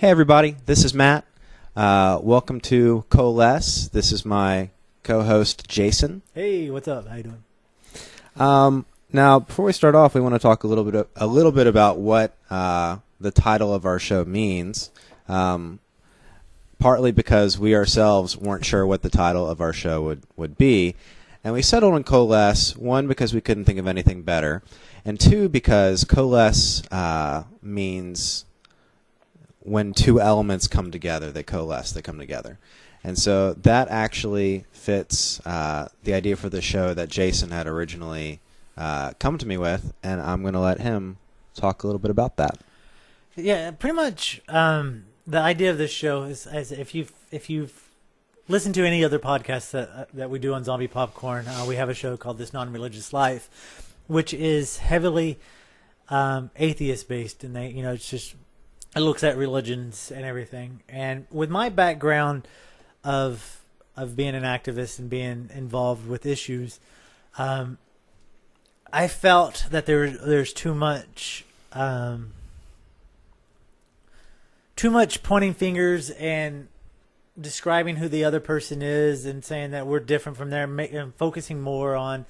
Hey everybody, this is Matt. Welcome to Coalesce. This is my co-host Jason. Hey, what's up? How you doing? Now, before we start off, we want to talk a little bit about what the title of our show means. Partly because we ourselves weren't sure what the title of our show would be, and we settled on Coalesce. One, because we couldn't think of anything better, and two, because Coalesce means when two elements come together, they coalesce, they come together. And so that actually fits the idea for the show that Jason had originally come to me with, and I'm going to let him talk a little bit about that. Yeah, pretty much the idea of this show is, as if you've listened to any other podcasts that we do on Zombie Popcorn, we have a show called This Non-Religious Life, which is heavily atheist-based, and it looks at religions and everything. And with my background of being an activist and being involved with issues, I felt that there's too much pointing fingers and describing who the other person is and saying that we're different from them, and focusing more on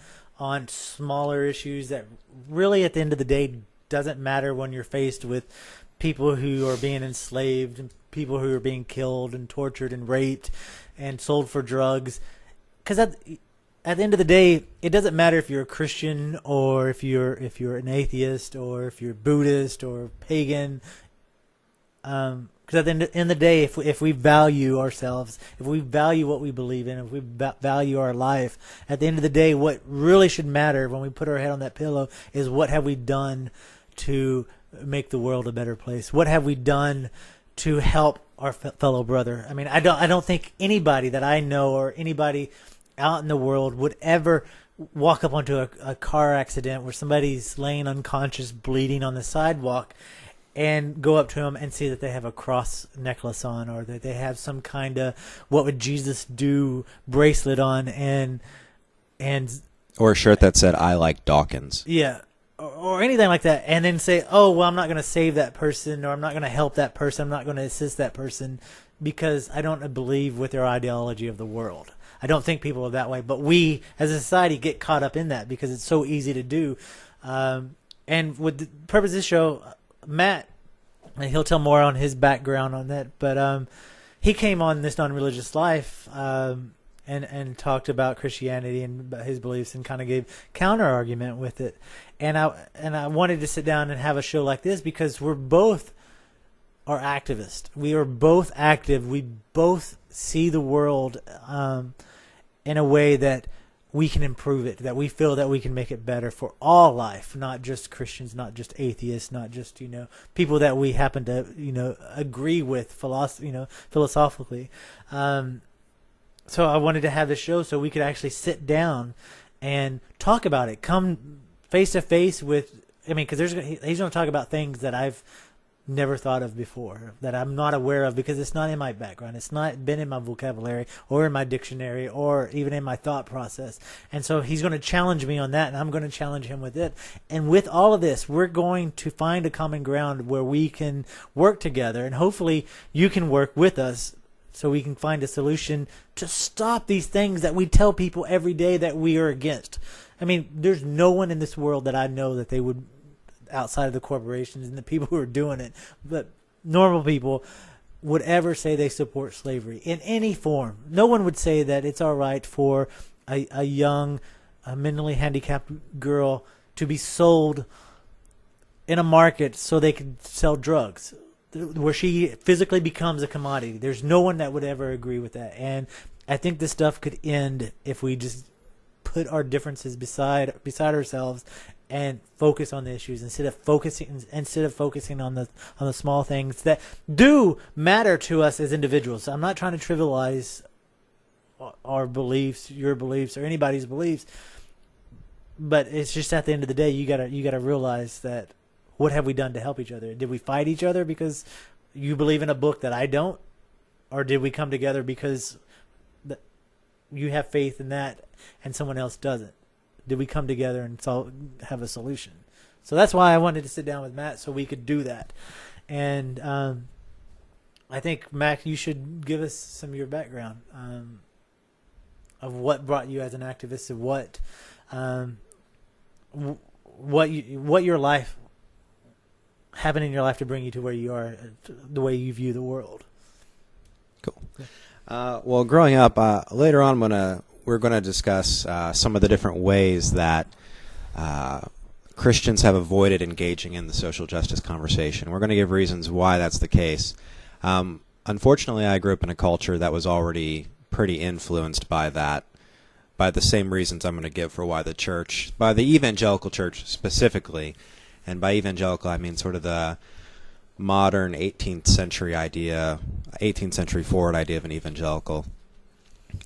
smaller issues that really at the end of the day doesn't matter when you're faced with people who are being enslaved and people who are being killed and tortured and raped and sold for drugs. Because at the end of the day, it doesn't matter if you're a Christian or if you're an atheist or if you're Buddhist or pagan. Because at the end of the day, if we value ourselves, if we value what we believe in, if we value our life, at the end of the day, what really should matter when we put our head on that pillow is what have we done to make the world a better place? What have we done to help our fellow brother? I mean, I don't think anybody that I know or anybody out in the world would ever walk up onto a car accident where somebody's laying unconscious, bleeding on the sidewalk, and go up to them and see that they have a cross necklace on, or that they have some kind of "what would Jesus do" bracelet on, and or a shirt that said "I like Dawkins." Yeah. Or anything like that, and then say, oh, well, I'm not going to save that person, or I'm not going to help that person, I'm not going to assist that person, because I don't believe with their ideology of the world. I don't think people are that way, but we, as a society, get caught up in that because it's so easy to do. And with the purpose of this show, Matt, and he'll tell more on his background on that, but he came on This Non-Religious Life and talked about Christianity and about his beliefs and kind of gave counter argument with it. And I wanted to sit down and have a show like this because we're both are activists. We are both active. We both see the world in a way that we can improve it, that we feel that we can make it better for all life, not just Christians, not just atheists, not just, people that we happen to, agree with philosophically. So I wanted to have this show so we could actually sit down and talk about it. Come face to face with, because he's going to talk about things that I've never thought of before, that I'm not aware of because it's not in my background. It's not been in my vocabulary or in my dictionary or even in my thought process. And so he's going to challenge me on that, and I'm going to challenge him with it. And with all of this, we're going to find a common ground where we can work together, and hopefully you can work with us so we can find a solution to stop these things that we tell people every day that we are against. There's no one in this world that I know that they would, outside of the corporations and the people who are doing it, but normal people would ever say they support slavery in any form. No one would say that it's all right for a young, mentally handicapped girl to be sold in a market so they could sell drugs, where she physically becomes a commodity. There's no one that would ever agree with that. And I think this stuff could end if we just put our differences beside ourselves and focus on the issues instead of focusing on the small things that do matter to us as individuals. I'm not trying to trivialize our beliefs, your beliefs, or anybody's beliefs, but it's just at the end of the day, you gotta realize that what have we done to help each other? Did we fight each other because you believe in a book that I don't, or did we come together because you have faith in that and someone else doesn't? Did we come together and have a solution? So that's why I wanted to sit down with Matt so we could do that. And I think, Mac, you should give us some of your background of what brought you as an activist, of what your life happened in your life to bring you to where you are, the way you view the world. Cool. Well, growing up, later on, we're going to discuss some of the different ways that Christians have avoided engaging in the social justice conversation. We're going to give reasons why that's the case. Unfortunately, I grew up in a culture that was already pretty influenced by that, by the same reasons I'm going to give for why the church, by the evangelical church specifically, and by evangelical I mean sort of the modern 18th century forward idea of an evangelical.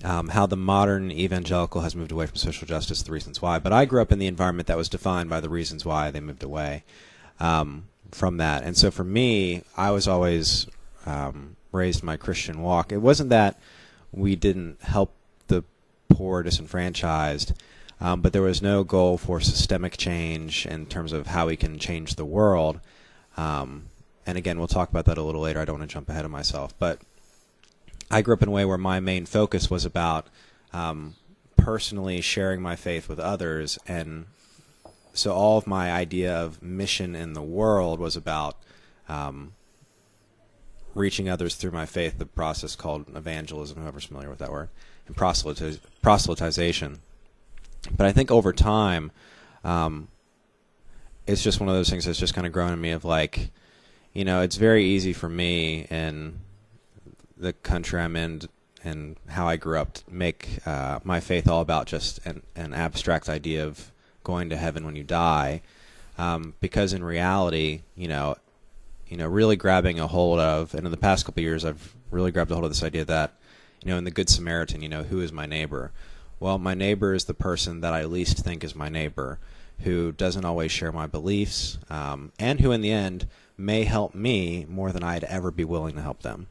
How the modern evangelical has moved away from social justice, the reasons why. But I grew up in the environment that was defined by the reasons why they moved away from that. And so for me, I was always raised my Christian walk. It wasn't that we didn't help the poor, disenfranchised, but there was no goal for systemic change in terms of how we can change the world. And again, we'll talk about that a little later. I don't want to jump ahead of myself. But I grew up in a way where my main focus was about personally sharing my faith with others. And so all of my idea of mission in the world was about reaching others through my faith, the process called evangelism, whoever's familiar with that word, and proselytization. But I think over time, it's just one of those things that's just kind of grown in me of like, you know, it's very easy for me in the country I'm in and how I grew up to make my faith all about just an abstract idea of going to heaven when you die, because in reality, you know, really grabbing a hold of, and in the past couple of years, I've really grabbed a hold of this idea that, you know, in the Good Samaritan, you know, who is my neighbor? Well, my neighbor is the person that I least think is my neighbor, who doesn't always share my beliefs, and who in the end may help me more than I'd ever be willing to help them.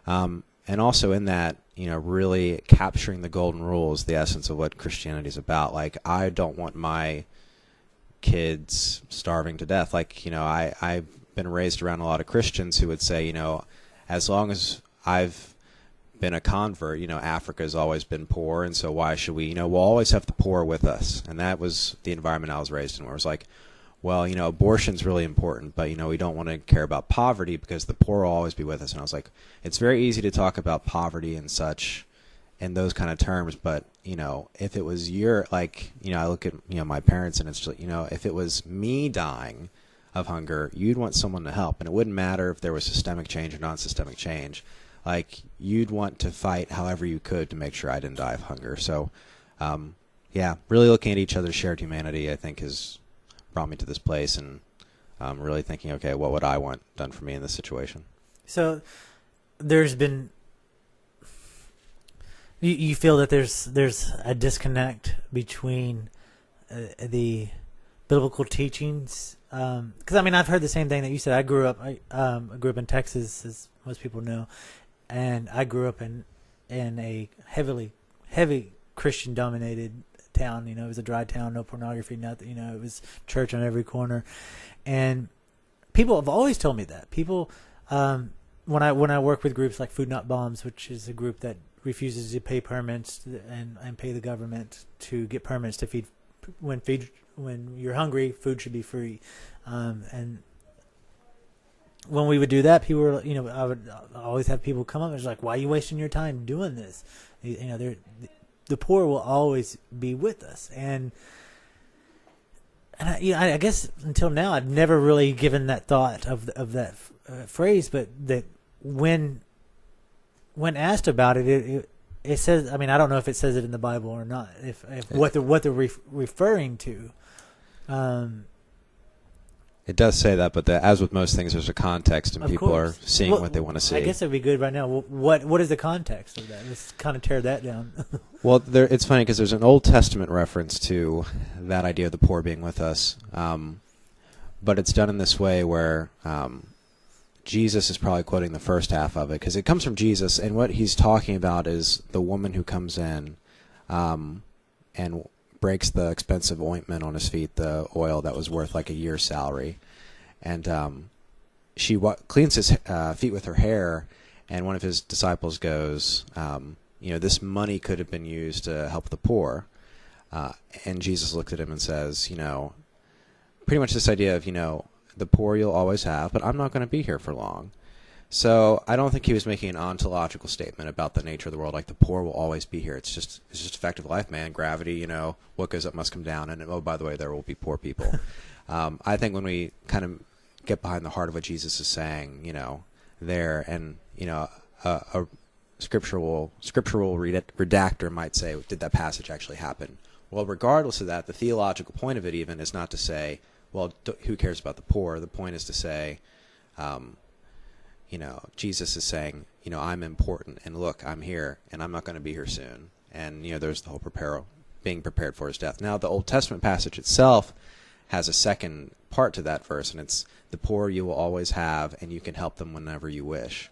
And also in that, you know, really capturing the golden rule is the essence of what Christianity is about. Like, I don't want my kids starving to death. Like, you know, I've been raised around a lot of Christians who would say, you know, as long as I've been a convert, you know, Africa's always been poor, and so why should we, you know, we'll always have the poor with us. And that was the environment I was raised in, where it was like, well, you know, abortion's really important, but, you know, we don't want to care about poverty because the poor will always be with us. And I was like, it's very easy to talk about poverty and such in those kind of terms, but, you know, if it was your, like, you know, I look at, you know, my parents, and it's just, you know, if it was me dying of hunger, you'd want someone to help. And it wouldn't matter if there was systemic change or non-systemic change. Like, you'd want to fight however you could to make sure I didn't die of hunger. So, yeah, really looking at each other's shared humanity, I think, has brought me to this place, and really thinking, okay, what would I want done for me in this situation? So there's been, you feel that there's a disconnect between the biblical teachings, because I mean, I've heard the same thing that you said. I grew up in Texas, as most people know, and I grew up in a heavy Christian dominated town. You know, it was a dry town, no pornography, nothing. You know, it was church on every corner, and people have always told me that. People, when I work with groups like Food Not Bombs, which is a group that refuses to pay permits and pay the government to get permits to feed. When you're hungry, food should be free, and when we would do that, people were, you know, I would always have people come up and it's like, why are you wasting your time doing this? You know, the poor will always be with us, and I guess until now I've never really given that thought of that phrase, but that when asked about it, it says, I mean, I don't know if it says it in the Bible or not, if what they're referring to. It does say that, but as with most things, there's a context, and people are seeing what they want to see. I guess it'd be good right now. What is the context of that? Let's kind of tear that down. Well, it's funny because there's an Old Testament reference to that idea of the poor being with us, but it's done in this way where Jesus is probably quoting the first half of it, because it comes from Jesus, and what he's talking about is the woman who comes in and breaks the expensive ointment on his feet, the oil that was worth like a year's salary, and she cleans his feet with her hair, and one of his disciples goes, this money could have been used to help the poor. And Jesus looked at him and says, pretty much this idea of, the poor you'll always have, but I'm not going to be here for long. So I don't think he was making an ontological statement about the nature of the world, like the poor will always be here. It's just a fact of life, man. Gravity, what goes up must come down. And, oh, by the way, there will be poor people. I think when we kind of get behind the heart of what Jesus is saying, there, and, a scriptural redactor might say, did that passage actually happen? Well, regardless of that, the theological point of it even is not to say, well, who cares about the poor? The point is to say, Jesus is saying, I'm important, and look, I'm here, and I'm not going to be here soon. And, there's the whole being prepared for his death. Now, the Old Testament passage itself has a second part to that verse, and it's the poor you will always have, and you can help them whenever you wish.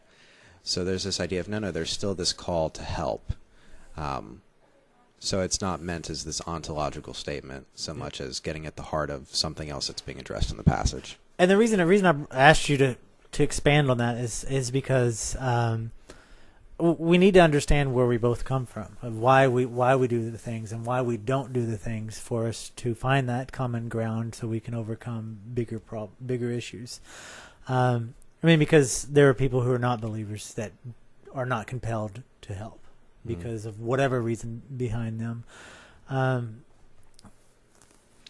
So there's this idea of, no, there's still this call to help. So it's not meant as this ontological statement so much as getting at the heart of something else that's being addressed in the passage. And the reason I asked you to expand on that is because we need to understand where we both come from, of why we do the things and why we don't do the things, for us to find that common ground so we can overcome bigger issues. Because there are people who are not believers that are not compelled to help because of whatever reason behind them.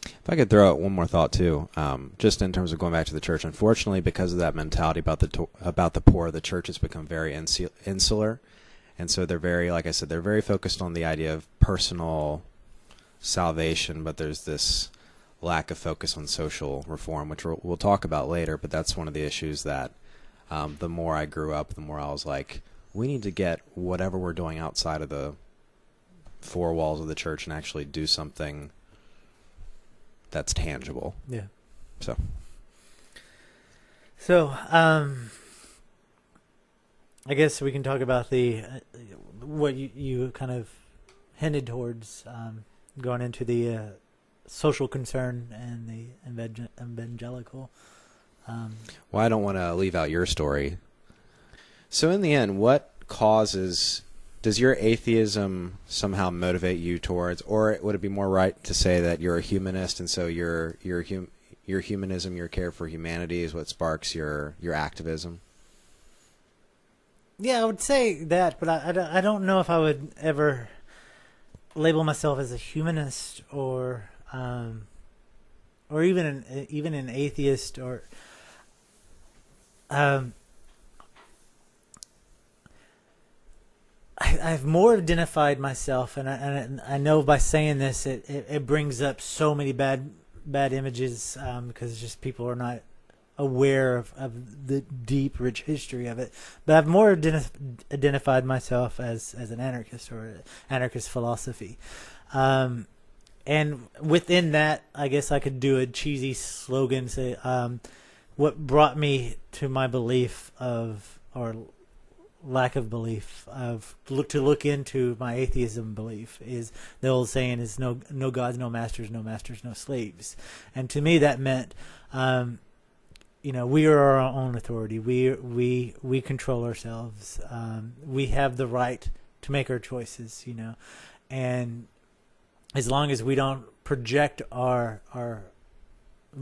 If I could throw out one more thought too, just in terms of going back to the church, unfortunately, because of that mentality about the poor, the church has become very insular, and so they're very, like I said, they're very focused on the idea of personal salvation, but there's this lack of focus on social reform, which we'll talk about later. But that's one of the issues that the more I grew up, the more I was like, we need to get whatever we're doing outside of the four walls of the church and actually do something that's tangible. Yeah. So I guess we can talk about what you kind of hinted towards, going into the social concern and the evangelical. Well, I don't want to leave out your story. So in the end, what does your atheism somehow motivate you towards, or would it be more right to say that you're a humanist, and so your humanism, your care for humanity, is what sparks your activism? Yeah, I would say that, but I don't know if I would ever label myself as a humanist or even an atheist, or I've more identified myself, and I know by saying this, it brings up so many bad images, because just people are not aware of the deep, rich history of it. But I've more identified myself as an anarchist, or anarchist philosophy. And within that, I guess I could do a cheesy slogan, say, what brought me to my belief or lack of belief to look into my atheism belief is the old saying is no gods, no masters, no slaves. And to me that meant we are our own authority. We control ourselves. We have the right to make our choices, and as long as we don't project our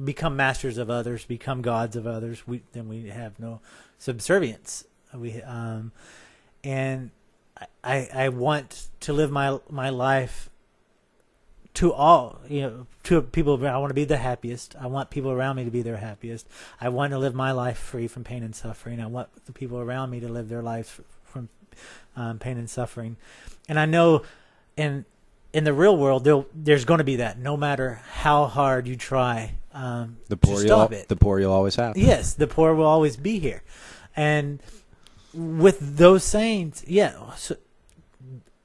become masters of others, become gods of others, then we have no subservience. And I want to live my life to all, to people. I want to be the happiest. I want people around me to be their happiest. I want to live my life free from pain and suffering. I want the people around me to live their lives from pain and suffering. And I know in the real world, there's going to be that, no matter how hard you try the poor to stop it. The poor you'll always have. Yes, the poor will always be here. And with those sayings, so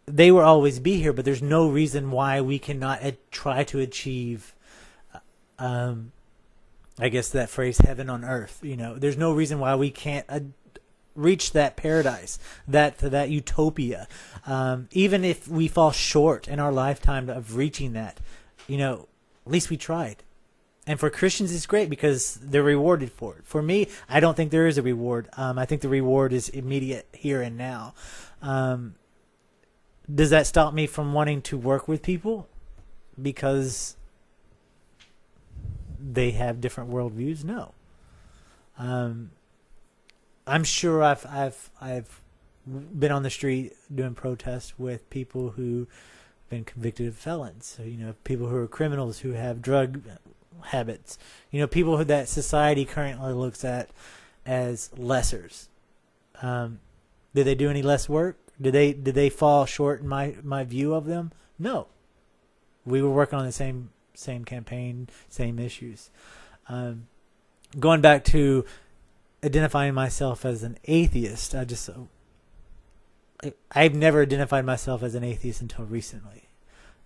they will always be here, but there's no reason why we cannot try to achieve, I guess that phrase, heaven on earth. There's no reason why we can't reach that paradise, that utopia. Even if we fall short in our lifetime of reaching that, at least we tried. And for Christians, it's great because they're rewarded for it. For me, I don't think there is a reward. I think the reward is immediate here and now. Does that stop me from wanting to work with people because they have different worldviews? No. I'm sure I've been on the street doing protests with people who have been convicted felons. So, people who are criminals who have drug habits. People who that society currently looks at as lessers. Did they do any less work? Did they fall short in my view of them? No. We were working on the same campaign, same issues. Going back to identifying myself as an atheist, I've never identified myself as an atheist until recently.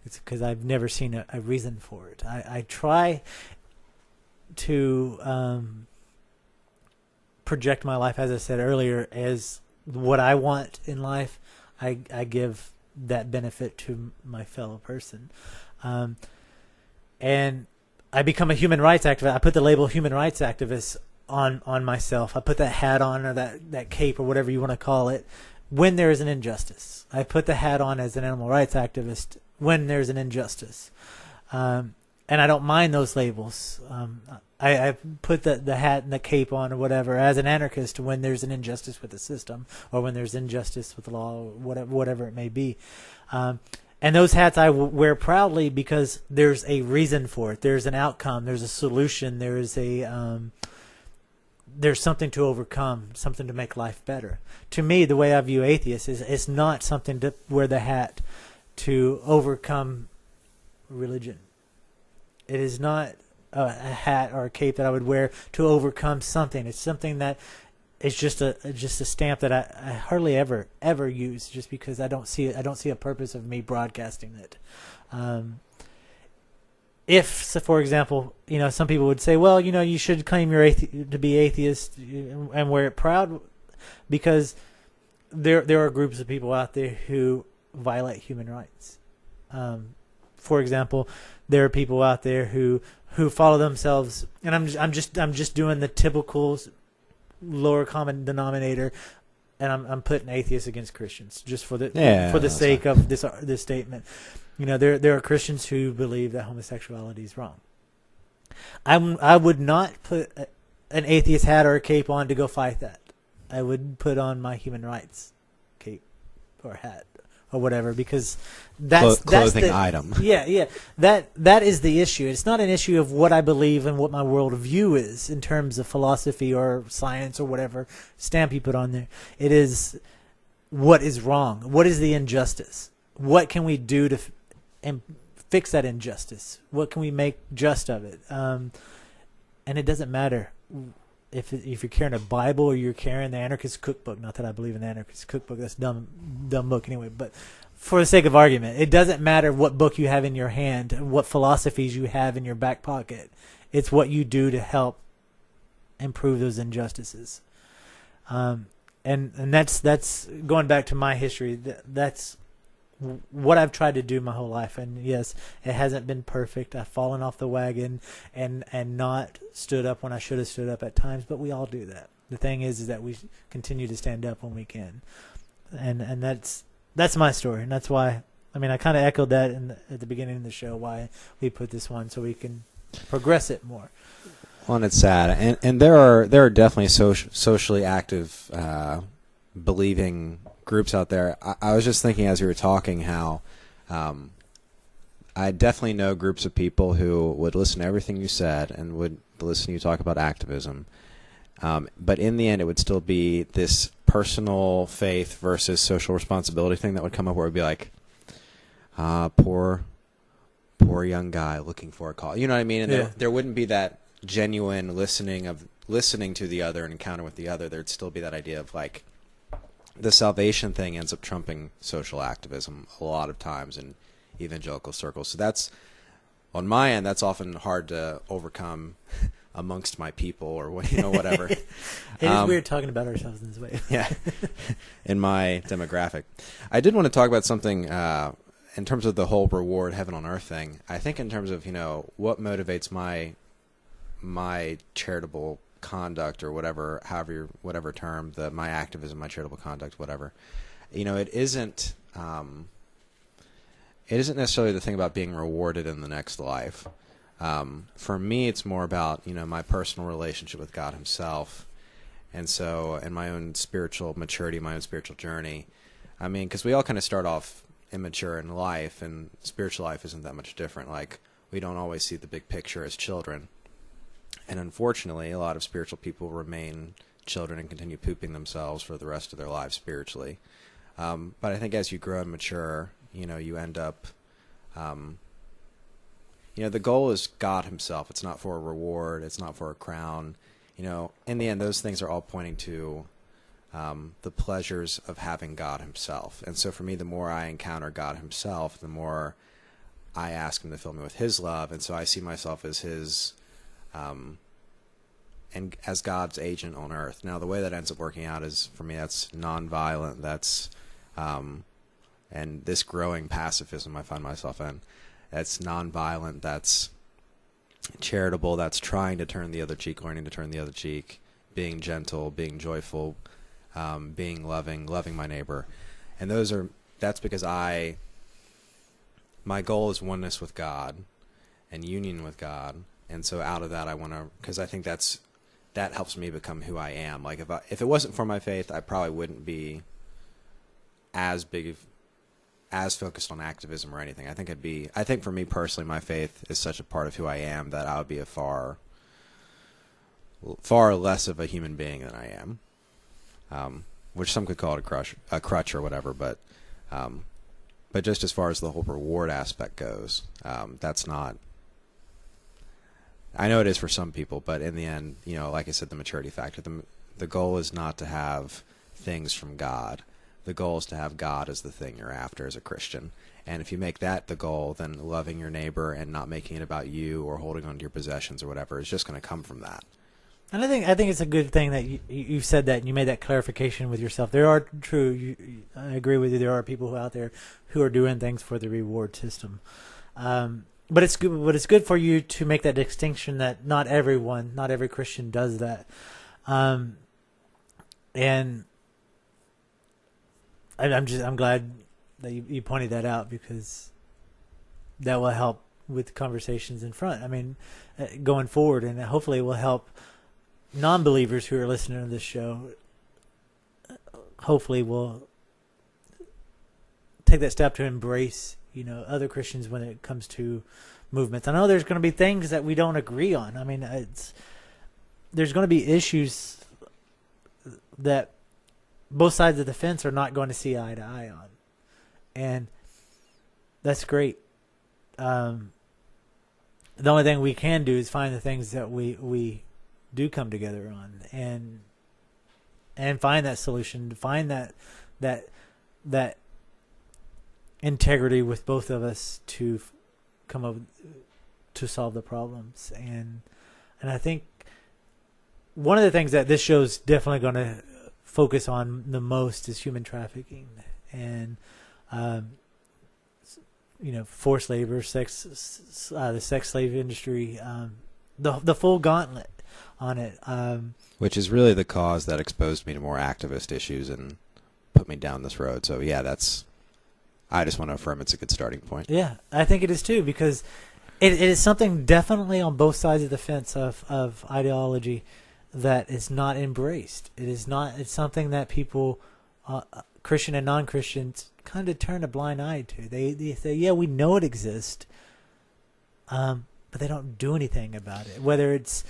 It's because I've never seen a reason for it. I try to project my life, as I said earlier, as what I want in life. I give that benefit to my fellow person. And I become a human rights activist. I put the label human rights activist on myself. I put that hat on, or that cape, or whatever you want to call it, when there is an injustice. I put the hat on as an animal rights activist when there's an injustice. And I don't mind those labels. I put the hat and the cape on, or whatever, as an anarchist when there's an injustice with the system, or when there's injustice with the law, or whatever it may be. And those hats I wear proudly because there's a reason for it. There's an outcome. There's a solution. There's something to overcome, something to make life better. To me, the way I view atheists is it's not something to wear the hat to overcome religion. It is not a hat or a cape that I would wear to overcome something. It's something that is just a stamp that I hardly ever use, just because I don't see a purpose of me broadcasting it. If, so for example, some people would say, well, you should claim to be atheist and wear it proud, because there are groups of people out there who violate human rights. For example, there are people out there who follow themselves, and I'm just doing the typical lower common denominator, and I'm putting atheists against Christians just for the sake of this statement. There are Christians who believe that homosexuality is wrong. I would not put an atheist hat or a cape on to go fight that. I would put on my human rights cape or hat or whatever, because that's clothing item. Yeah. That is the issue. It's not an issue of what I believe and what my worldview is in terms of philosophy or science or whatever stamp you put on there. It is what is wrong. What is the injustice? What can we do to fix that injustice? What can we make just of it? And it doesn't matter if you're carrying a Bible or you're carrying the Anarchist Cookbook. Not that I believe in the Anarchist Cookbook. That's a dumb book anyway. But for the sake of argument, it doesn't matter what book you have in your hand, what philosophies you have in your back pocket. It's what you do to help improve those injustices. And that's going back to my history. That's what I've tried to do my whole life. And yes, it hasn't been perfect. I've fallen off the wagon and not stood up when I should have stood up at times, but we all do that. The thing is that we continue to stand up when we can. And that's my story. And that's why, I kind of echoed that at the beginning of the show, why we put this one, so we can progress it more. Well, and it's sad. And there are definitely socially active believing groups out there. I was just thinking as we were talking how I definitely know groups of people who would listen to everything you said and would listen to you talk about activism. But in the end, it would still be this personal faith versus social responsibility thing that would come up, where it would be like, poor young guy looking for a call. You know what I mean? And there wouldn't be that genuine listening to the other and encounter with the other. There'd still be that idea of like, the salvation thing ends up trumping social activism a lot of times in evangelical circles. So that's, on my end, that's often hard to overcome amongst my people, or whatever. It is weird talking about ourselves in this way. Yeah, in my demographic. I did want to talk about something in terms of the whole reward heaven on earth thing. I think in terms of what motivates my my charitable conduct or whatever, whatever term, my activism, my charitable conduct, whatever, it isn't necessarily the thing about being rewarded in the next life. For me, it's more about, my personal relationship with God himself. And so, and my own spiritual maturity, my own spiritual journey. I mean, because we all kind of start off immature in life, and spiritual life isn't that much different. Like, we don't always see the big picture as children. And unfortunately, a lot of spiritual people remain children and continue pooping themselves for the rest of their lives spiritually. But I think as you grow and mature, you end up, the goal is God himself. It's not for a reward. It's not for a crown. In the end, those things are all pointing to the pleasures of having God himself. And so for me, the more I encounter God himself, the more I ask him to fill me with his love. And so I see myself as his, and as God's agent on earth. Now, the way that ends up working out is, for me, that's nonviolent. That's, and this growing pacifism I find myself in, that's nonviolent. That's charitable, that's trying to turn the other cheek, learning to turn the other cheek, being gentle, being joyful, being loving my neighbor. And that's because my goal is oneness with God and union with God. And so out of that, because I think that helps me become who I am. Like, if it wasn't for my faith, I probably wouldn't be as focused on activism or anything. I think for me personally, my faith is such a part of who I am that I would be a far less of a human being than I am, which some could call it a crutch or whatever. But just as far as the whole reward aspect goes, that's not. I know it is for some people, but in the end, like I said, the maturity factor. The goal is not to have things from God. The goal is to have God as the thing you're after as a Christian. And if you make that the goal, then loving your neighbor and not making it about you or holding on to your possessions or whatever is just going to come from that. And I think it's a good thing that you said that and you made that clarification with yourself. There are I agree with you. There are people out there who are doing things for the reward system. But it's good. But it's good for you to make that distinction that not every Christian does that. And I'm glad that you pointed that out, because that will help with conversations in front. I mean, going forward, and hopefully it will help non-believers who are listening to this show. Hopefully, will take that step to embrace, other Christians when it comes to movements. I know there's going to be things that we don't agree on. I mean, there's going to be issues that both sides of the fence are not going to see eye to eye on. And that's great. The only thing we can do is find the things that we do come together on, and find that solution, find that integrity with both of us to come up to solve the problems. And I think one of the things that this show is definitely going to focus on the most is human trafficking and forced labor, the sex slave industry, the full gauntlet on it. Which is really the cause that exposed me to more activist issues and put me down this road. So yeah, I just want to affirm it's a good starting point. Yeah, I think it is too, because it is something definitely on both sides of the fence of ideology that is not embraced. It's something that people, Christian and non-Christians, kind of turn a blind eye to. They say, yeah, we know it exists, but they don't do anything about it. Whether it's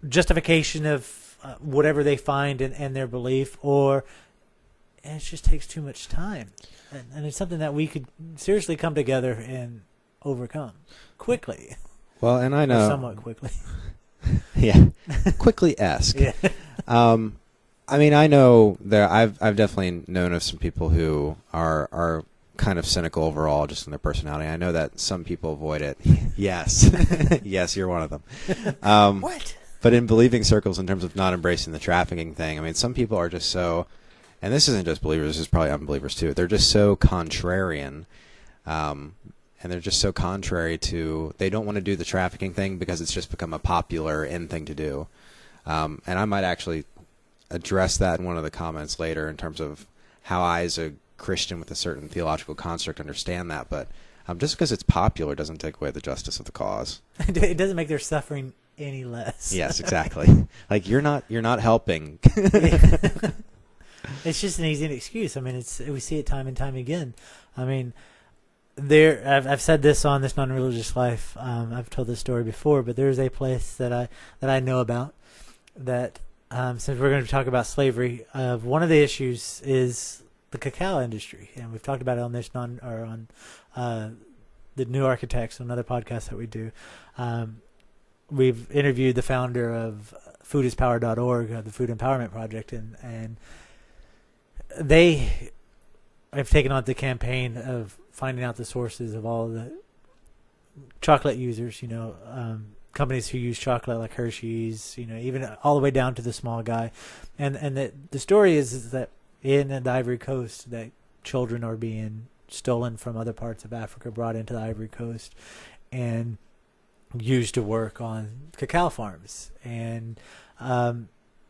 justification of whatever they find in their belief, or it just takes too much time. And it's something that we could seriously come together and overcome quickly. Well, and I know. Or somewhat quickly. Yeah, quickly-esque. Yeah. I mean, I know I've definitely known of some people who are kind of cynical overall, just in their personality. I know that some people avoid it. Yes, yes, you're one of them. What? But in believing circles, in terms of not embracing the trafficking thing, I mean, some people are just so, and this isn't just believers; this is probably unbelievers too. They're just so contrarian. and they're just so contrary to. They don't want to do the trafficking thing because it's just become a popular in thing to do. And I might actually address that in one of the comments later in terms of how I, as a Christian with a certain theological construct, understand that. But just because it's popular doesn't take away the justice of the cause. It doesn't make their suffering any less. Yes, exactly. Like you're not helping. It's just an easy excuse. I mean, we see it time and time again. I mean, I've said this on This Non-Religious Life. I've told this story before, but there's a place that I know about that. Since we're going to talk about slavery, one of the issues is the cacao industry, and we've talked about it on the New Architects, another podcast that we do. We've interviewed the founder of foodispower.org, the Food Empowerment Project, and they have taken on the campaign of finding out the sources of all the chocolate users, companies who use chocolate like Hershey's, even all the way down to the small guy. And the story is that in the Ivory Coast that children are being stolen from other parts of Africa, brought into the Ivory Coast, and used to work on cacao farms. And,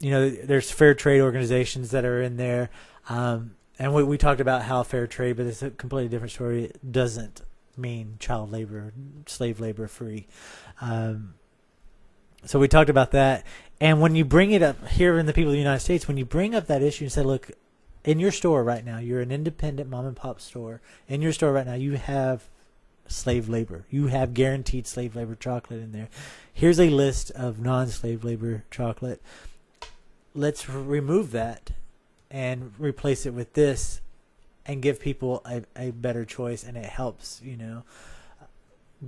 there's fair trade organizations that are in there. And we talked about how fair trade, but it's a completely different story. It doesn't mean child labor, slave labor free. So we talked about that. And when you bring it up here in the people of the United States, when you bring up that issue and say, look, in your store right now, you're an independent mom and pop store. In your store right now, you have slave labor. You have guaranteed slave labor chocolate in there. Here's a list of non-slave labor chocolate. Let's remove that and replace it with this and give people a better choice, and it helps,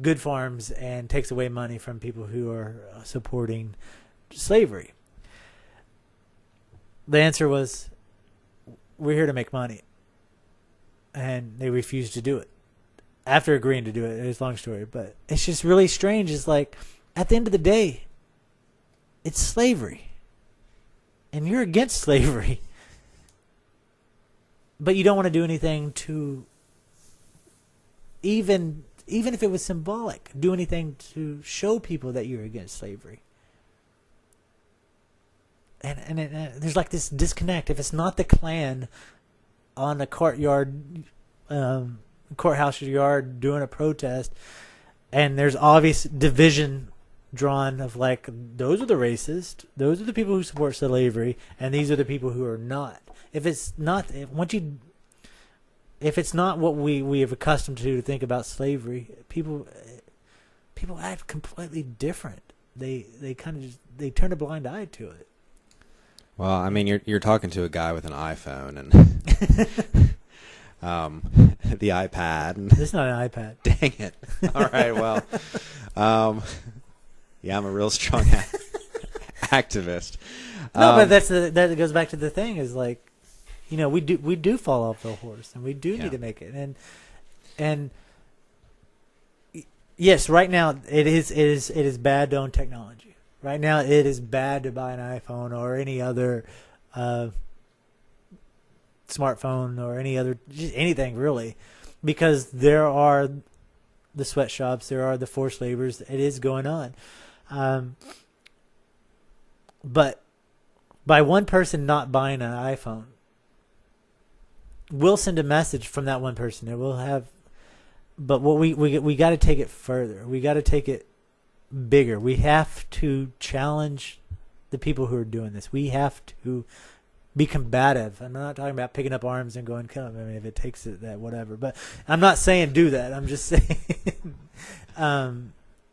good farms and takes away money from people who are supporting slavery. The answer was, we're here to make money. And they refused to do it. After agreeing to do it, it's a long story, but it's just really strange. It's like, at the end of the day, it's slavery. And you're against slavery. But you don't want to do anything to, even if it was symbolic, do anything to show people that you're against slavery. And there's like this disconnect. If it's not the Klan on a courthouse yard doing a protest, and there's obvious division drawn of like, those are the racists, those are the people who support slavery, and these are the people who are not. If it's not what we have accustomed to think about slavery, people act completely different. They kind of they turn a blind eye to it. Well, I mean, you're talking to a guy with an iPhone and the iPad. And This is not an iPad. Dang it! All right, well, yeah, I'm a real strong activist. No, but that goes back to the thing is like, we do fall off the horse, and we do need to make it. And yes, right now it is bad to own technology. Right now it is bad to buy an iPhone or any other smartphone or just anything really, because there are the sweatshops, there are the forced labors. It is going on, but by one person not buying an iPhone, we'll send a message from that one person. It will have, but what we got to take it further. We got to take it bigger. We have to challenge the people who are doing this. We have to be combative. I'm not talking about picking up arms and going kill them. I mean, if it takes it, that whatever. But I'm not saying do that. I'm just saying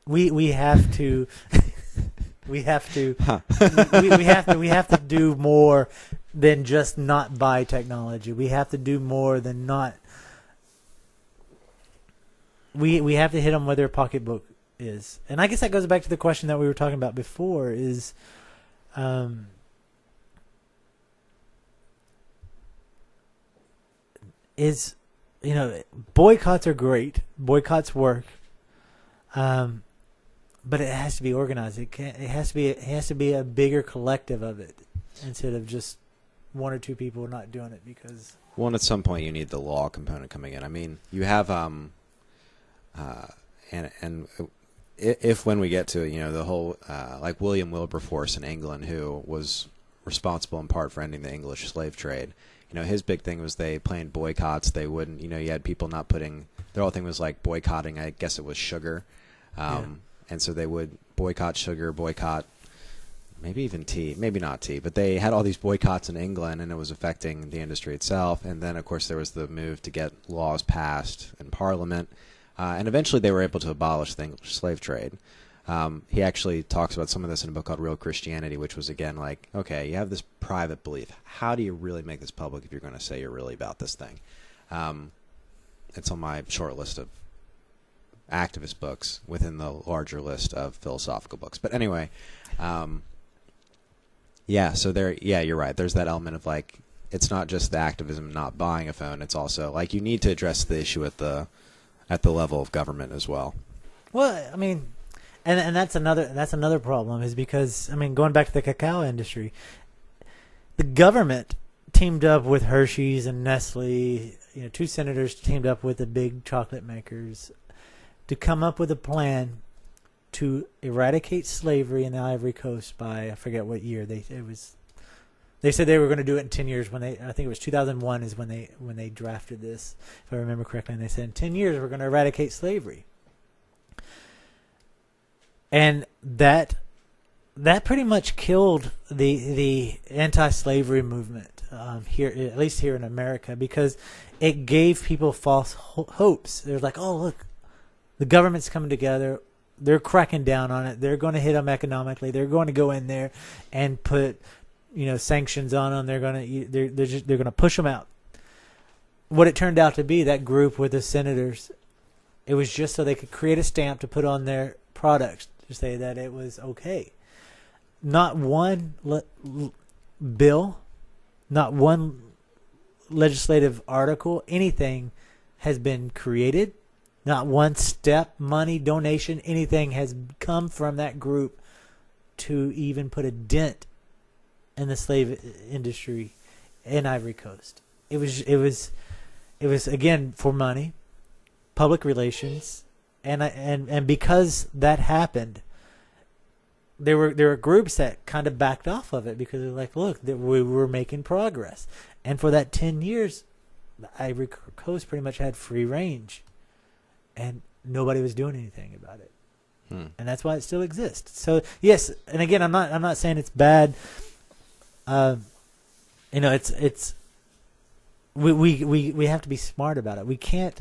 we have to we have to we have to do more than just not buy technology. We have to do more than not. We have to hit them where their pocketbook is. And I guess that goes back to the question that we were talking about before is boycotts are great. Boycotts work. But it has to be organized. It has to be a bigger collective of it instead of just one or two people not doing it because. Well, and at some point you need the law component coming in. I mean, you have And if when we get to it, the whole like William Wilberforce in England, who was responsible in part for ending the English slave trade. His big thing was they planned boycotts. They wouldn't, you had people not putting, their whole thing was like boycotting, I guess it was sugar. And so they would boycott sugar, boycott maybe even tea, maybe not tea, but they had all these boycotts in England, and it was affecting the industry itself. And then, of course, there was the move to get laws passed in Parliament. And eventually they were able to abolish the English slave trade. He actually talks about some of this in a book called Real Christianity, which was, again, like, okay, you have this private belief. How do you really make this public if you're going to say you're really about this thing? It's on my short list of activist books within the larger list of philosophical books. But anyway, so you're right. There's that element of, like, it's not just the activism not buying a phone. It's also, like, you need to address the issue at the level of government as well. Well, I mean... And that's another problem, is because, I mean, going back to the cacao industry, the government teamed up with Hershey's and Nestle, two senators teamed up with the big chocolate makers to come up with a plan to eradicate slavery in the Ivory Coast by, I forget what year. They said they were going to do it in 10 years. I think it was 2001 is when they drafted this, if I remember correctly. And they said in 10 years we're going to eradicate slavery. And that pretty much killed the anti-slavery movement here, at least here in America, because it gave people false hopes. They're like, oh, look, the government's coming together. They're cracking down on it. They're going to hit them economically. They're going to go in there and put, sanctions on them. They're going to push them out. What it turned out to be, that group with the senators, it was just so they could create a stamp to put on their products to say that it was okay. Not one bill, not one legislative article, anything has been created. Not one step, money, donation, anything has come from that group to even put a dent in the slave industry in Ivory Coast. It was again for money, public relations. And because that happened, there were groups that kind of backed off of it because they're like, look, we were making progress. And for that 10 years, the Ivory Coast pretty much had free range, and nobody was doing anything about it. And that's why it still exists. So yes, and again, I'm not saying it's bad. It's we have to be smart about it. We can't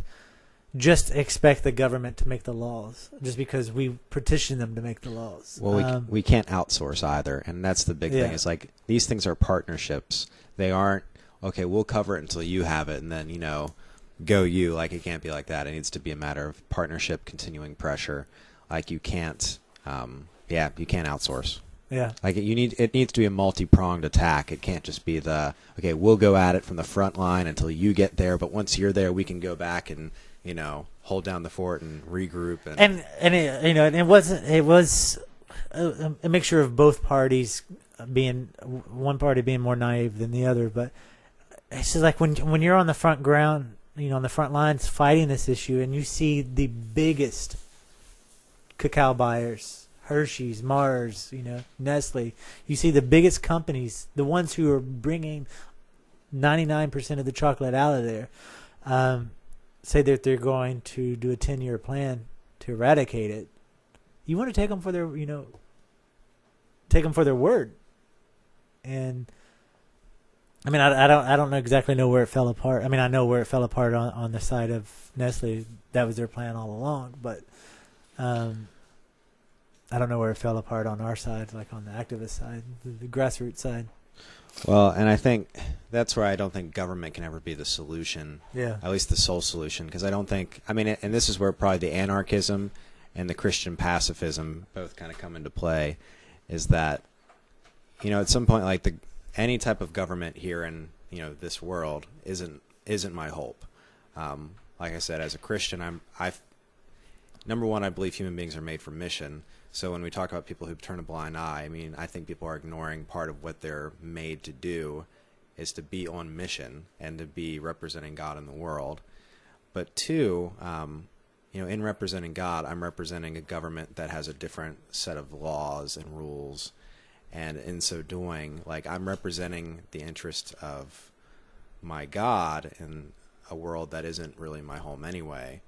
just expect the government to make the laws just because we petition them to make the laws. Well, we can't outsource either, and that's the big thing. It's like these things are partnerships. They aren't, okay, we'll cover it until you have it, and then, go you. Like, it can't be like that. It needs to be a matter of partnership, continuing pressure. Like, you can't, you can't outsource. Yeah. Like, it needs to be a multi-pronged attack. It can't just be okay, we'll go at it from the front line until you get there, but once you're there, we can go back and, hold down the fort and regroup. It was a mixture of both parties being, one party being more naive than the other. But it's just like when you're on the front ground, on the front lines fighting this issue, and you see the biggest cacao buyers, Hershey's, Mars, Nestle, you see the biggest companies, the ones who are bringing 99% of the chocolate out of there, say that they're going to do a 10-year plan to eradicate it. You want to take them for their, word. And I mean, I don't exactly know where it fell apart. I mean, I know where it fell apart on the side of Nestle. That was their plan all along, but I don't know where it fell apart on our side, like on the activist side, the grassroots side. Well, and I think that's where I don't think government can ever be the solution. Yeah. At least the sole solution, because I don't think, and this is where probably the anarchism and the Christian pacifism both kind of come into play, is that, at some point, like any type of government here in, this world isn't my hope. Like I said, as a Christian, number one, I believe human beings are made for mission. So when we talk about people who turn a blind eye, I think people are ignoring part of what they're made to do is to be on mission and to be representing God in the world. But two, in representing God, I'm representing a government that has a different set of laws and rules. And in so doing, like, I'm representing the interest of my God in a world that isn't really my home anyway.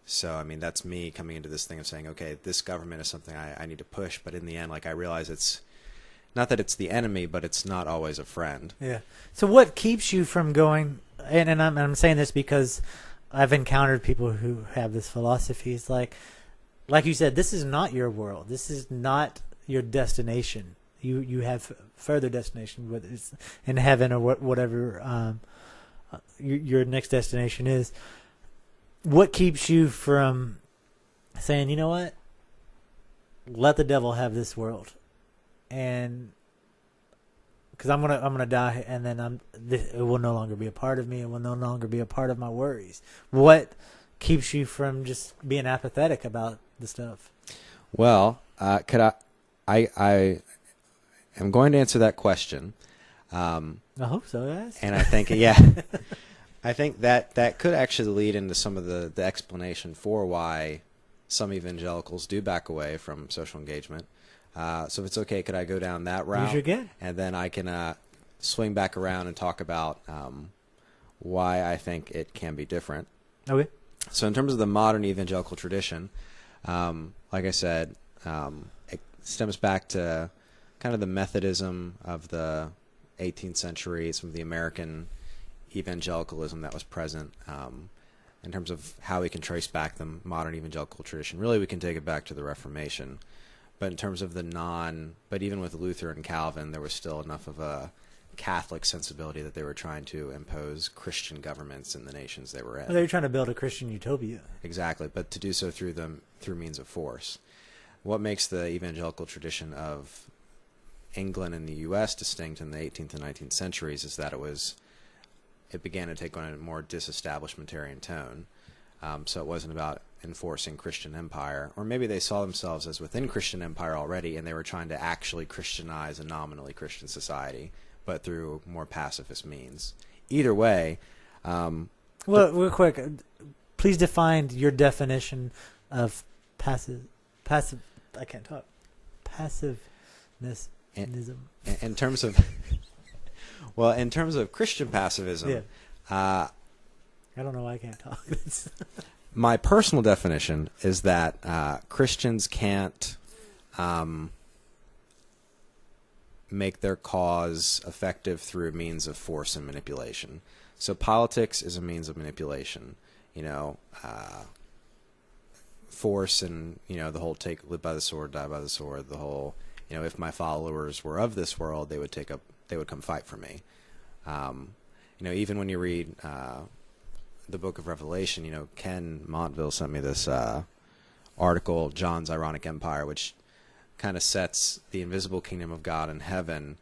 So, I mean, that's me coming into this thing of saying, okay, this government is something I need to push. But in the end, like, I realize it's not that it's the enemy, but it's not always a friend. Yeah. So what keeps you from going, and I'm saying this because I've encountered people who have this philosophy. It's like you said, this is not your world. This is not your destination. You have further destination, whether it's in heaven or whatever your next destination is. What keeps you from saying, you know what? Let the devil have this world, and because I'm gonna die, and then it will no longer be a part of me. It will no longer be a part of my worries. What keeps you from just being apathetic about the stuff? Well, could I am going to answer that question. I hope so, yes. And I think, yeah, I think that could actually lead into some of the explanation for why some evangelicals do back away from social engagement. So if it's okay, could I go down that route? You sure can. And then I can swing back around and talk about why I think it can be different. Okay. So in terms of the modern evangelical tradition, like I said, it stems back to kind of the Methodism of the 18th century, some of the American evangelicalism that was present. In terms of how we can trace back the modern evangelical tradition, really we can take it back to the Reformation. But in terms of but even with Luther and Calvin, there was still enough of a Catholic sensibility that they were trying to impose Christian governments in the nations they were in. Well, they were trying to build a Christian utopia. Exactly, but to do so through means of force. What makes the evangelical tradition of England and the U.S. distinct in the 18th and 19th centuries is that it began to take on a more disestablishmentarian tone. So it wasn't about enforcing Christian empire, or maybe they saw themselves as within Christian empire already, and they were trying to actually Christianize a nominally Christian society, but through more pacifist means. Either way, well, real quick, please define your definition of passive. I can't talk. Passiveness. In terms of, well, in terms of Christian pacifism, yeah. I don't know why I can't talk. My personal definition is that Christians can't make their cause effective through means of force and manipulation. So politics is a means of manipulation. Force and the whole live by the sword, die by the sword. The whole if my followers were of this world, they would come fight for me. Even when you read the book of Revelation, Ken Montville sent me this article, John's Ironic Empire, which kind of sets the invisible kingdom of God in heaven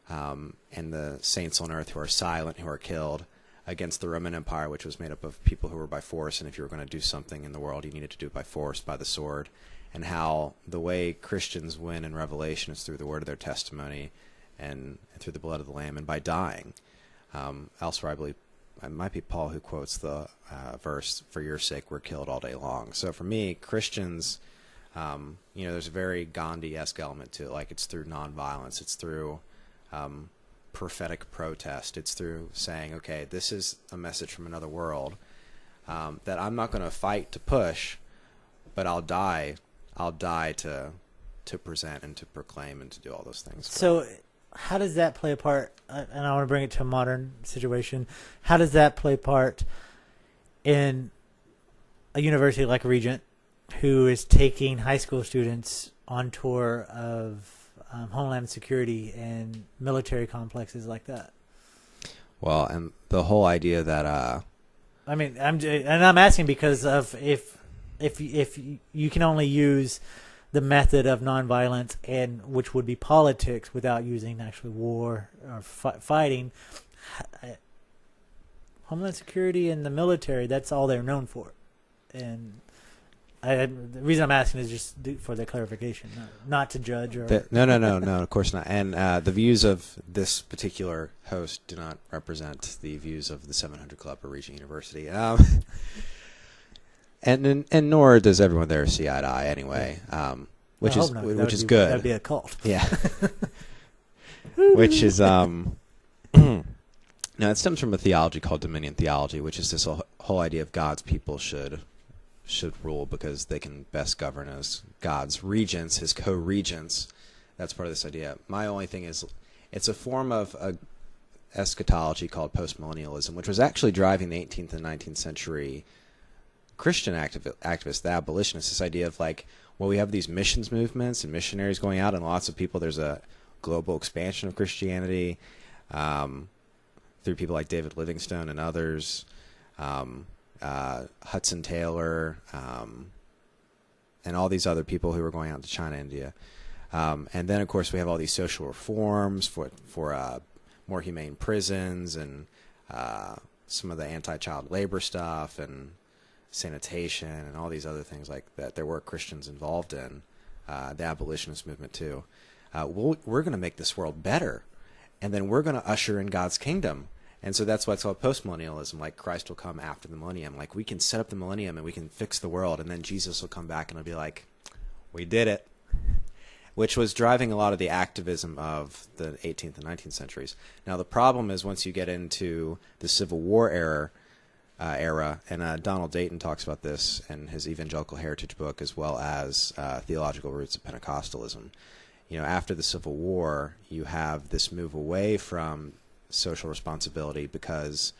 and the saints on earth who are silent, who are killed, against the Roman Empire, which was made up of people who were by force, and if you were going to do something in the world, you needed to do it by force, by the sword, and how the way Christians win in Revelation is through the word of their testimony and through the blood of the Lamb and by dying. Elsewhere, I believe, it might be Paul who quotes the verse, "For your sake we're killed all day long." So for me, Christians, there's a very Gandhi-esque element to it. Like, it's through nonviolence. It's through prophetic protest. It's through saying, okay, this is a message from another world that I'm not going to fight to push, but I'll die to present and to proclaim and to do all those things. So how does that play a part, and I want to bring it to a modern situation, how does that play a part in a university like Regent, who is taking high school students on tour of Homeland Security and military complexes like that? Well, and the whole idea that I'm asking because of if you can only use the method of nonviolence, and which would be politics, without using actually war or fighting. Homeland Security and the military, that's all they're known for. And the reason I'm asking is just for the clarification, not to judge. No, of course not. And the views of this particular host do not represent the views of the 700 Club or Regent University. and nor does everyone there see eye to eye anyway, which is good. That'd be a cult. Yeah. Which is no, it stems from a theology called dominion theology, which is this whole idea of God's people should rule because they can best govern as God's regents, his co-regents. That's part of this idea. My only thing is, it's a form of eschatology called postmillennialism, which was actually driving the 18th and 19th century Christian activists, the abolitionists. This idea of like, well, we have these missions movements and missionaries going out, and lots of people. There's a global expansion of Christianity through people like David Livingstone and others, Hudson Taylor, and all these other people who were going out to China, India. And then, of course, we have all these social reforms for more humane prisons and some of the anti-child labor stuff and sanitation and all these other things like that. There were Christians involved in the abolitionist movement too. We're going to make this world better, and then we're going to usher in God's kingdom. And so that's why it's called postmillennialism. Like, Christ will come after the millennium. Like, we can set up the millennium and we can fix the world, and then Jesus will come back and he'll be like, we did it. Which was driving a lot of the activism of the 18th and 19th centuries. Now, the problem is once you get into the Civil War era, and Donald Dayton talks about this in his Evangelical Heritage book, as well as Theological Roots of Pentecostalism. You know, after the Civil War, you have this move away from social responsibility because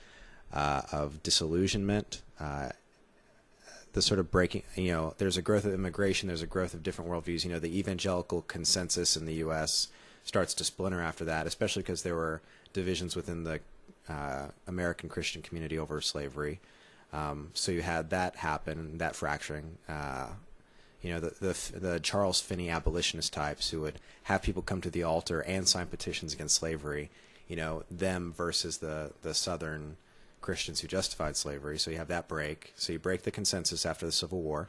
of disillusionment, the sort of breaking, there's a growth of immigration, there's a growth of different worldviews. The evangelical consensus in the U.S. starts to splinter after that, especially because there were divisions within the American Christian community over slavery. So you had that happen, that fracturing. The Charles Finney abolitionist types who would have people come to the altar and sign petitions against slavery, them versus the Southern Christians who justified slavery. So you have that break. So you break the consensus after the Civil War.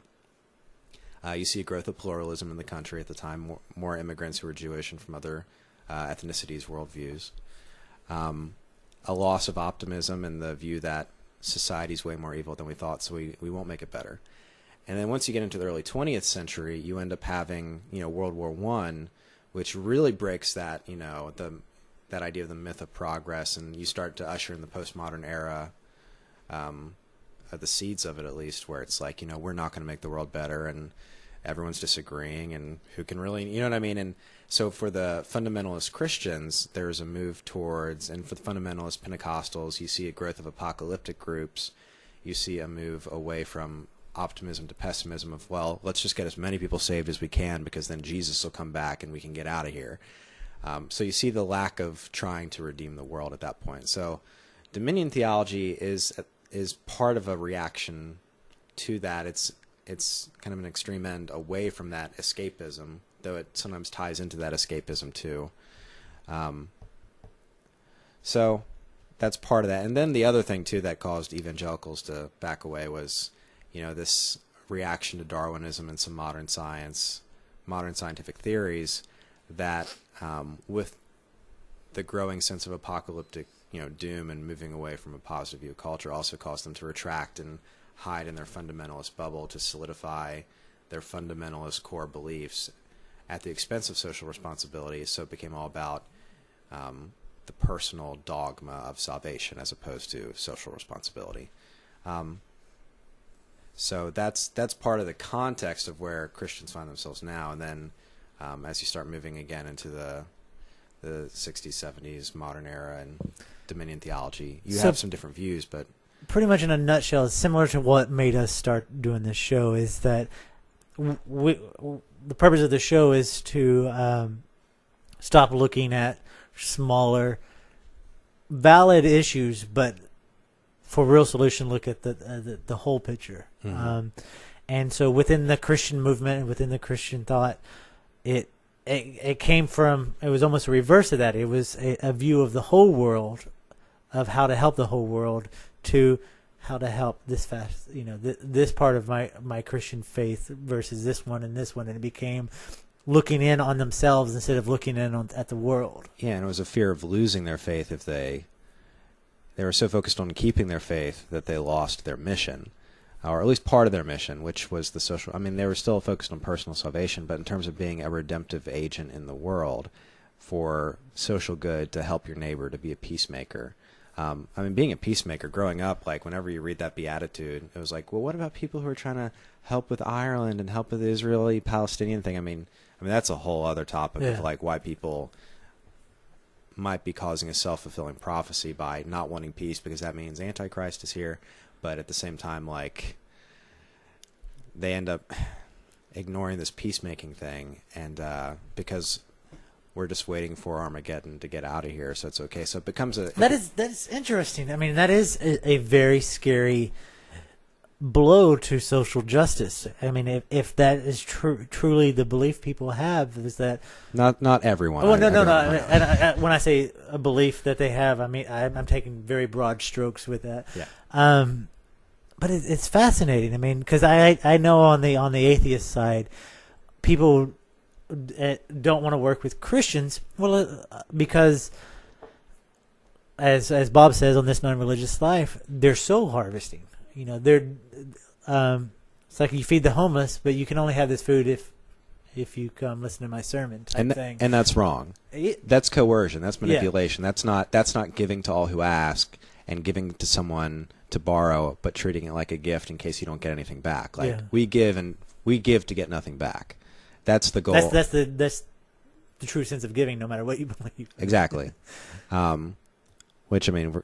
You see a growth of pluralism in the country at the time, more immigrants who were Jewish and from other ethnicities, worldviews. A loss of optimism and the view that society's way more evil than we thought, so we won't make it better. And then once you get into the early 20th century, you end up having, World War I, which really breaks that, that idea of the myth of progress, and you start to usher in the postmodern era, the seeds of it at least, where it's like, we're not going to make the world better, and everyone's disagreeing, and who can really, you know what I mean? And so for the fundamentalist Christians, there's a move towards, and for the fundamentalist Pentecostals, you see a growth of apocalyptic groups. You see a move away from optimism to pessimism of, well, let's just get as many people saved as we can because then Jesus will come back and we can get out of here. So you see the lack of trying to redeem the world at that point. So dominion theology is part of a reaction to that. It's kind of an extreme end away from that escapism, though it sometimes ties into that escapism too. So that's part of that. And then the other thing too that caused evangelicals to back away was, this reaction to Darwinism and some modern science, modern scientific theories that with the growing sense of apocalyptic, doom and moving away from a positive view of culture also caused them to retract and hide in their fundamentalist bubble to solidify their fundamentalist core beliefs at the expense of social responsibility. So it became all about the personal dogma of salvation as opposed to social responsibility. So that's part of the context of where Christians find themselves now. And then as you start moving again into the 60s, 70s, modern era, and dominion theology, you have some different views, but pretty much in a nutshell, similar to what made us start doing this show, is that the purpose of the show is to stop looking at smaller, valid issues, but for real solution, look at the whole picture. Mm-hmm. And so within the Christian movement and within the Christian thought, it came from, it was almost a reverse of that. It was a view of the whole world, of how to help the whole world, to how to help this this part of my Christian faith versus this one, and it became looking in on themselves instead of looking in at the world. Yeah, and it was a fear of losing their faith if they were so focused on keeping their faith that they lost their mission. or at least part of their mission, which was the social. I mean, they were still focused on personal salvation, but in terms of being a redemptive agent in the world for social good, to help your neighbor, to be a peacemaker. I mean, being a peacemaker, growing up, like whenever you read that beatitude, it was like, well, what about people who are trying to help with Ireland and help with the Israeli-Palestinian thing? I mean, that's a whole other topic of like why people might be causing a self-fulfilling prophecy by not wanting peace, because that means Antichrist is here. But at the same time, like, they end up ignoring this peacemaking thing, and because we're just waiting for Armageddon to get out of here, so it's okay. So it becomes a... That is interesting. I mean, that is a very scary blow to social justice. I mean, if that is truly the belief people have, is that... Not everyone. Oh, no. And when I say a belief that they have, I mean, I'm taking very broad strokes with that. Yeah. But it's fascinating. I mean, because I know on the atheist side, people don't want to work with Christians. Well, because as Bob says on This Non-Religious Life, they're soul harvesting. You know, they're it's like you feed the homeless, but you can only have this food if you come listen to my sermon type thing. And that's wrong. That's coercion. That's manipulation. Yeah. That's not giving to all who ask and giving to someone to borrow, but treating it like a gift in case you don't get anything back. Like we give to get nothing back. That's the goal. That's the true sense of giving, no matter what you believe. Exactly. Which, I mean,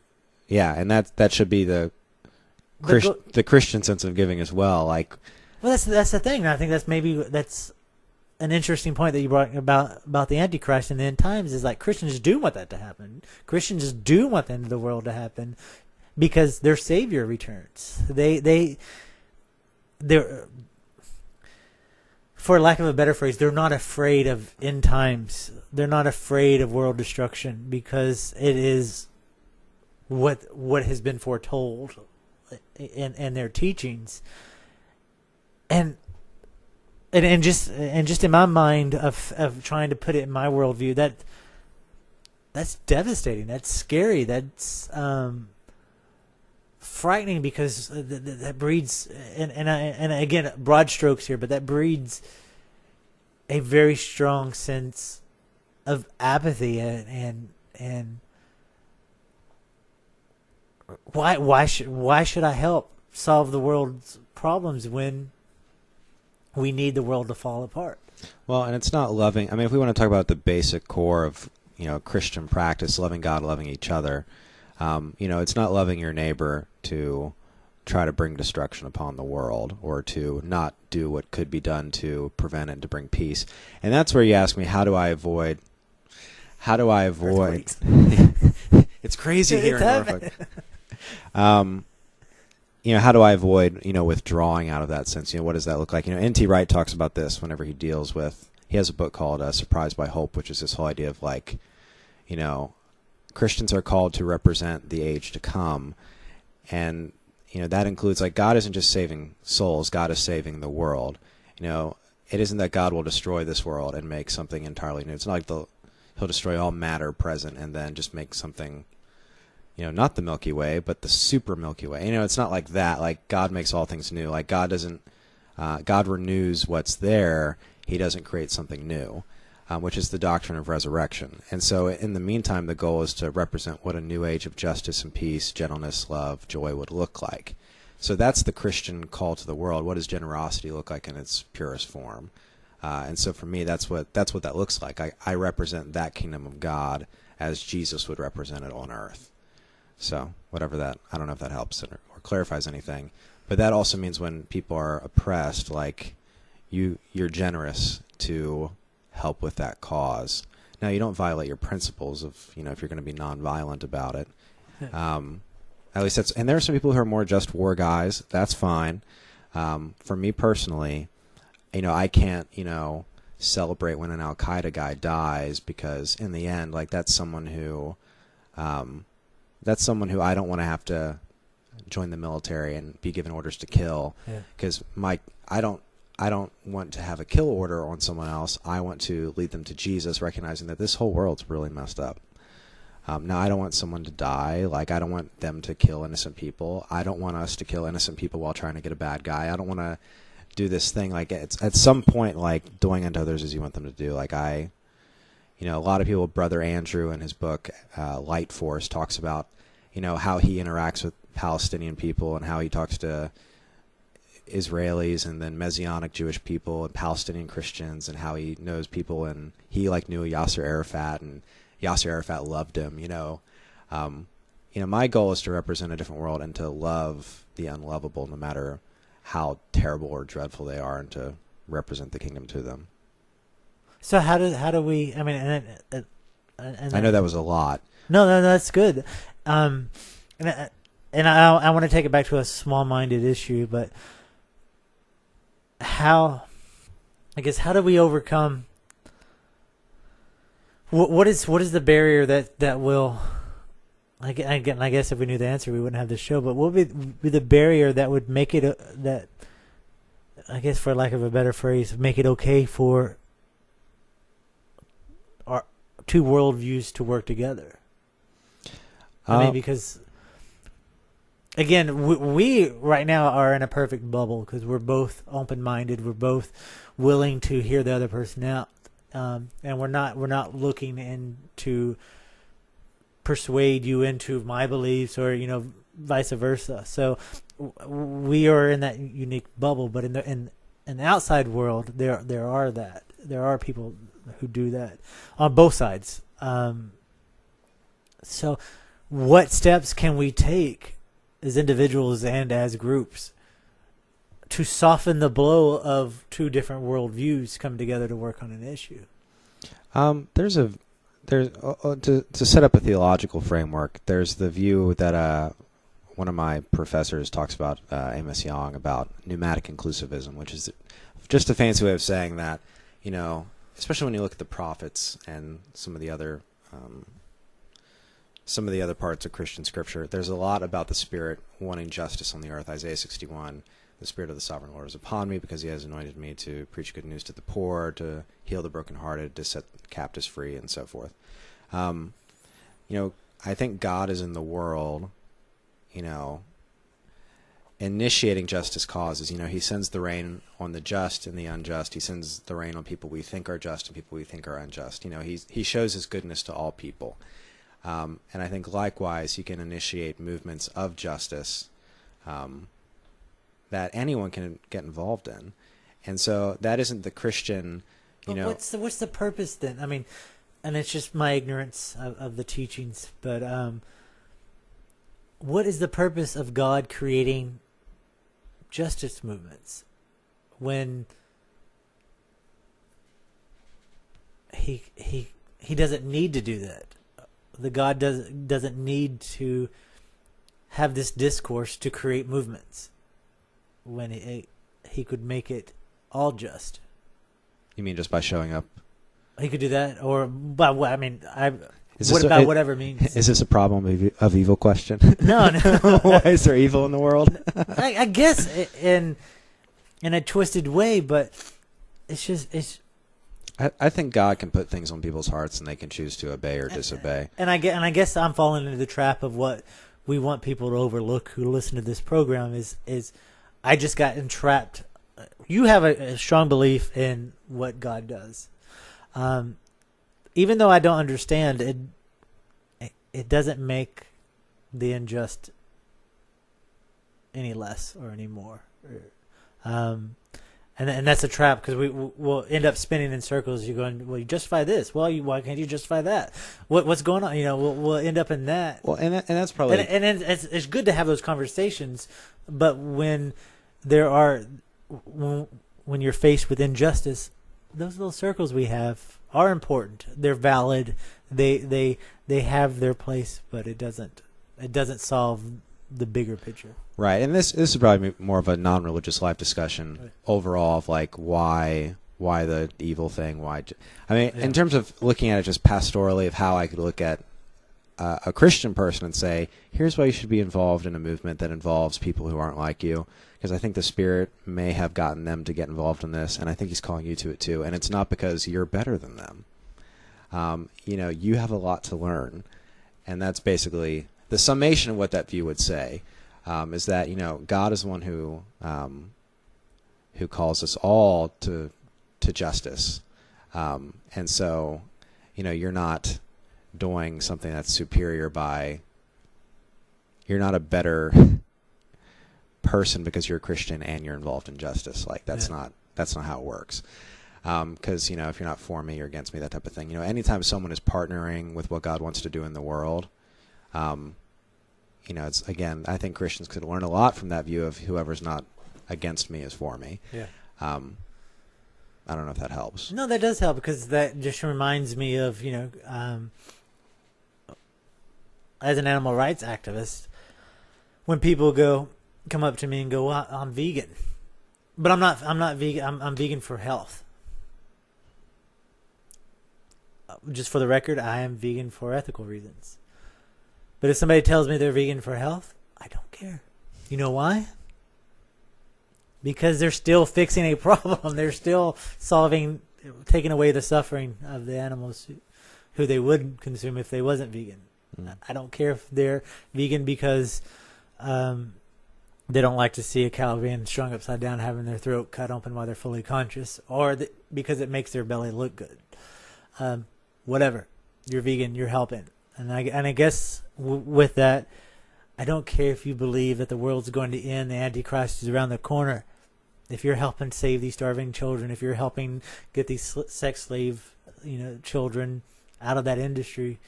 and that should be the Christian sense of giving as well. Like, well, that's the thing. I think that's an interesting point that you brought about the Antichrist in the end times. Is like Christians do want that to happen. Christians do want the end of the world to happen because their Savior returns. They're, for lack of a better phrase, they're not afraid of end times. They're not afraid of world destruction because it is what has been foretold in their teachings. And just in my mind of trying to put it in my worldview, that's devastating. That's scary. That's frightening because that breeds and again, broad strokes here, but that breeds a very strong sense of apathy and why should I help solve the world's problems when we need the world to fall apart? Well, and it's not loving. I mean, if we want to talk about the basic core of Christian practice, loving God, loving each other. It's not loving your neighbor to try to bring destruction upon the world or to not do what could be done to prevent it, to bring peace. And that's where you ask me, how do I avoid? It's crazy here in Norfolk. How do I avoid, withdrawing out of that sense? What does that look like? N.T. Wright talks about this whenever he deals with, he has a book called Surprised by Hope, which is this whole idea of like, Christians are called to represent the age to come. And, that includes like God isn't just saving souls, God is saving the world. It isn't that God will destroy this world and make something entirely new. It's not like he'll destroy all matter present and then just make something, not the Milky Way, but the super Milky Way. It's not like that. Like God makes all things new. Like God renews what's there. He doesn't create something new. Which is the doctrine of resurrection. And so in the meantime, the goal is to represent what a new age of justice and peace, gentleness, love, joy would look like. So that's the Christian call to the world. What does generosity look like in its purest form? And so for me, that's what that looks like. I represent that kingdom of God as Jesus would represent it on earth. So whatever that, I don't know if that helps or clarifies anything. But that also means when people are oppressed, like you're generous to help with that cause. Now, you don't violate your principles of, if you're going to be nonviolent about it. At least that's, and there are some people who are more just war guys. That's fine. For me personally, I can't, celebrate when an Al-Qaeda guy dies because in the end, like that's someone who I don't want to have to join the military and be given orders to kill because I don't want to have a kill order on someone else. I want to lead them to Jesus, recognizing that this whole world's really messed up. Now, I don't want someone to die. Like, I don't want them to kill innocent people. I don't want us to kill innocent people while trying to get a bad guy. I don't want to do this thing. Like, it's at some point, like, doing unto others as you want them to do. Like, a lot of people, Brother Andrew in his book, Light Force, talks about, how he interacts with Palestinian people and how he talks to Israelis and then Messianic Jewish people and Palestinian Christians, and how he knows people, and he knew Yasser Arafat, and Yasser Arafat loved him. My goal is to represent a different world and to love the unlovable, no matter how terrible or dreadful they are, and to represent the kingdom to them. So how do we? I mean, and I know that was a lot. No, that's good. And I want to take it back to a small-minded issue, but how do we overcome? What is the barrier that will? I guess if we knew the answer, we wouldn't have this show. But what would be the barrier that would make it that? I guess, for lack of a better phrase, make it okay for our two worldviews to work together. I mean, because again, we right now are in a perfect bubble because we're both open-minded. We're both willing to hear the other person out, and we're not looking to persuade you into my beliefs or vice versa. So we are in that unique bubble. But in the outside world, there are people who do that on both sides. So what steps can we take as individuals and as groups to soften the blow of two different worldviews come together to work on an issue? To set up a theological framework, there's the view that one of my professors talks about, Amos Young, about pneumatic inclusivism, which is just a fancy way of saying that, especially when you look at the prophets and some of the other parts of Christian scripture, there's a lot about the Spirit wanting justice on the earth. Isaiah 61, the Spirit of the Sovereign Lord is upon me because he has anointed me to preach good news to the poor, to heal the brokenhearted, to set captives free, and so forth. I think God is in the world, initiating justice causes. He sends the rain on the just and the unjust. He sends the rain on people we think are just and people we think are unjust. He shows his goodness to all people. And I think likewise he can initiate movements of justice that anyone can get involved in. And so that isn't the Christian, What's the purpose then? I mean, and it's just my ignorance of the teachings, but what is the purpose of God creating justice movements when he doesn't need to do that? The God doesn't need to have this discourse to create movements when he could make it all just. You mean just by showing up? He could do that, or but what? I mean, whatever means? Is this a problem of evil question? No. Why is there evil in the world? I guess in a twisted way, but it's. I think God can put things on people's hearts, and they can choose to obey or disobey. And I guess I'm falling into the trap of what we want people to overlook who listen to this program is I just got entrapped. You have a strong belief in what God does. Even though I don't understand it, it doesn't make the unjust any less or any more. And that's a trap because we'll end up spinning in circles. You're going, well, you justify this. Well, why can't you justify that? What's going on? We'll end up in that. Well, and that's probably and it's good to have those conversations, but when you're faced with injustice, those little circles we have are important. They're valid. They have their place, but it doesn't solve the bigger picture. Right, and this is probably more of a non-religious life discussion right. Overall of like why the evil thing, in terms of looking at it just pastorally of how I could look at a Christian person and say, here's why you should be involved in a movement that involves people who aren't like you, because I think the Spirit may have gotten them to get involved in this, and I think He's calling you to it too, and it's not because you're better than them. You have a lot to learn, And that's basically the summation of what that view would say, is that, you know, God is the one who calls us all to justice. And so, you know, you're not doing something that's superior by, you're not a better person because you're a Christian and you're involved in justice. Like, that's not how it works. Because, you know, if you're not for me, you're against me, that type of thing. You know, anytime someone is partnering with what God wants to do in the world, you know, it's, again, I think Christians could learn a lot from that view of whoever's not against me is for me. Yeah. I don't know if that helps. No, that does help, because that just reminds me of, you know, as an animal rights activist, when people come up to me and go, well, I'm vegan, but I'm not vegan. I'm vegan for health. Just for the record, I am vegan for ethical reasons. But if somebody tells me they're vegan for health, I don't care. You know why? Because they're still fixing a problem. They're still taking away the suffering of the animals who they would consume if they wasn't vegan. I don't care if they're vegan because they don't like to see a cow being strung upside down, having their throat cut open while they're fully conscious, or because it makes their belly look good. Whatever. You're vegan, you're helping. And I guess with that, I don't care if you believe that the world's going to end, the Antichrist is around the corner. If you're helping save these starving children, if you're helping get these sex slave, you know, children out of that industry,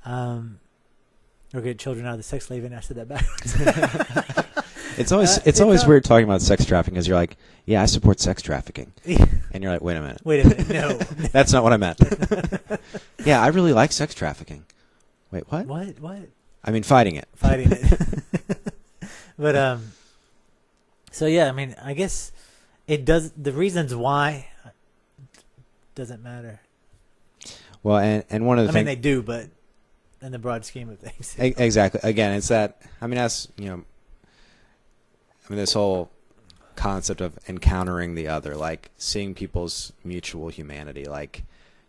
or get children out of the sex slave, and I said that backwards. It's always weird talking about sex trafficking, because you're like, yeah, I support sex trafficking. And you're like, wait a minute. No. That's not what I meant. Yeah, I really like sex trafficking. Wait, what? What? I mean, fighting it. But, so yeah, I mean, I guess it does, the reasons why doesn't matter. Well, and one of the I mean, they do, but in the broad scheme of things. Exactly. Again, it's that, I mean, that's, you know, I mean, this whole concept of encountering the other, like seeing people's mutual humanity. Like,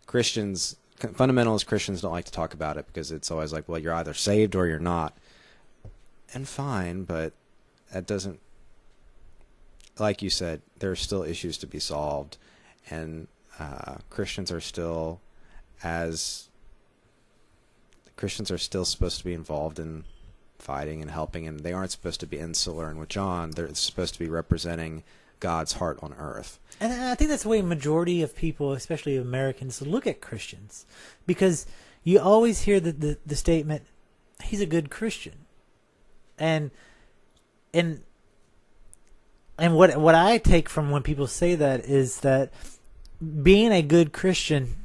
Christians, fundamentalist Christians don't like to talk about it, because it's always like, well, you're either saved or you're not. And fine, but that doesn't, like you said, there are still issues to be solved, and Christians are still supposed to be involved in fighting and helping, and they aren't supposed to be insular. And with John, they're supposed to be representing God's heart on earth. And I think that's the way a majority of people, especially Americans, look at Christians, because you always hear the statement, "He's a good Christian," and what I take from when people say that is that being a good Christian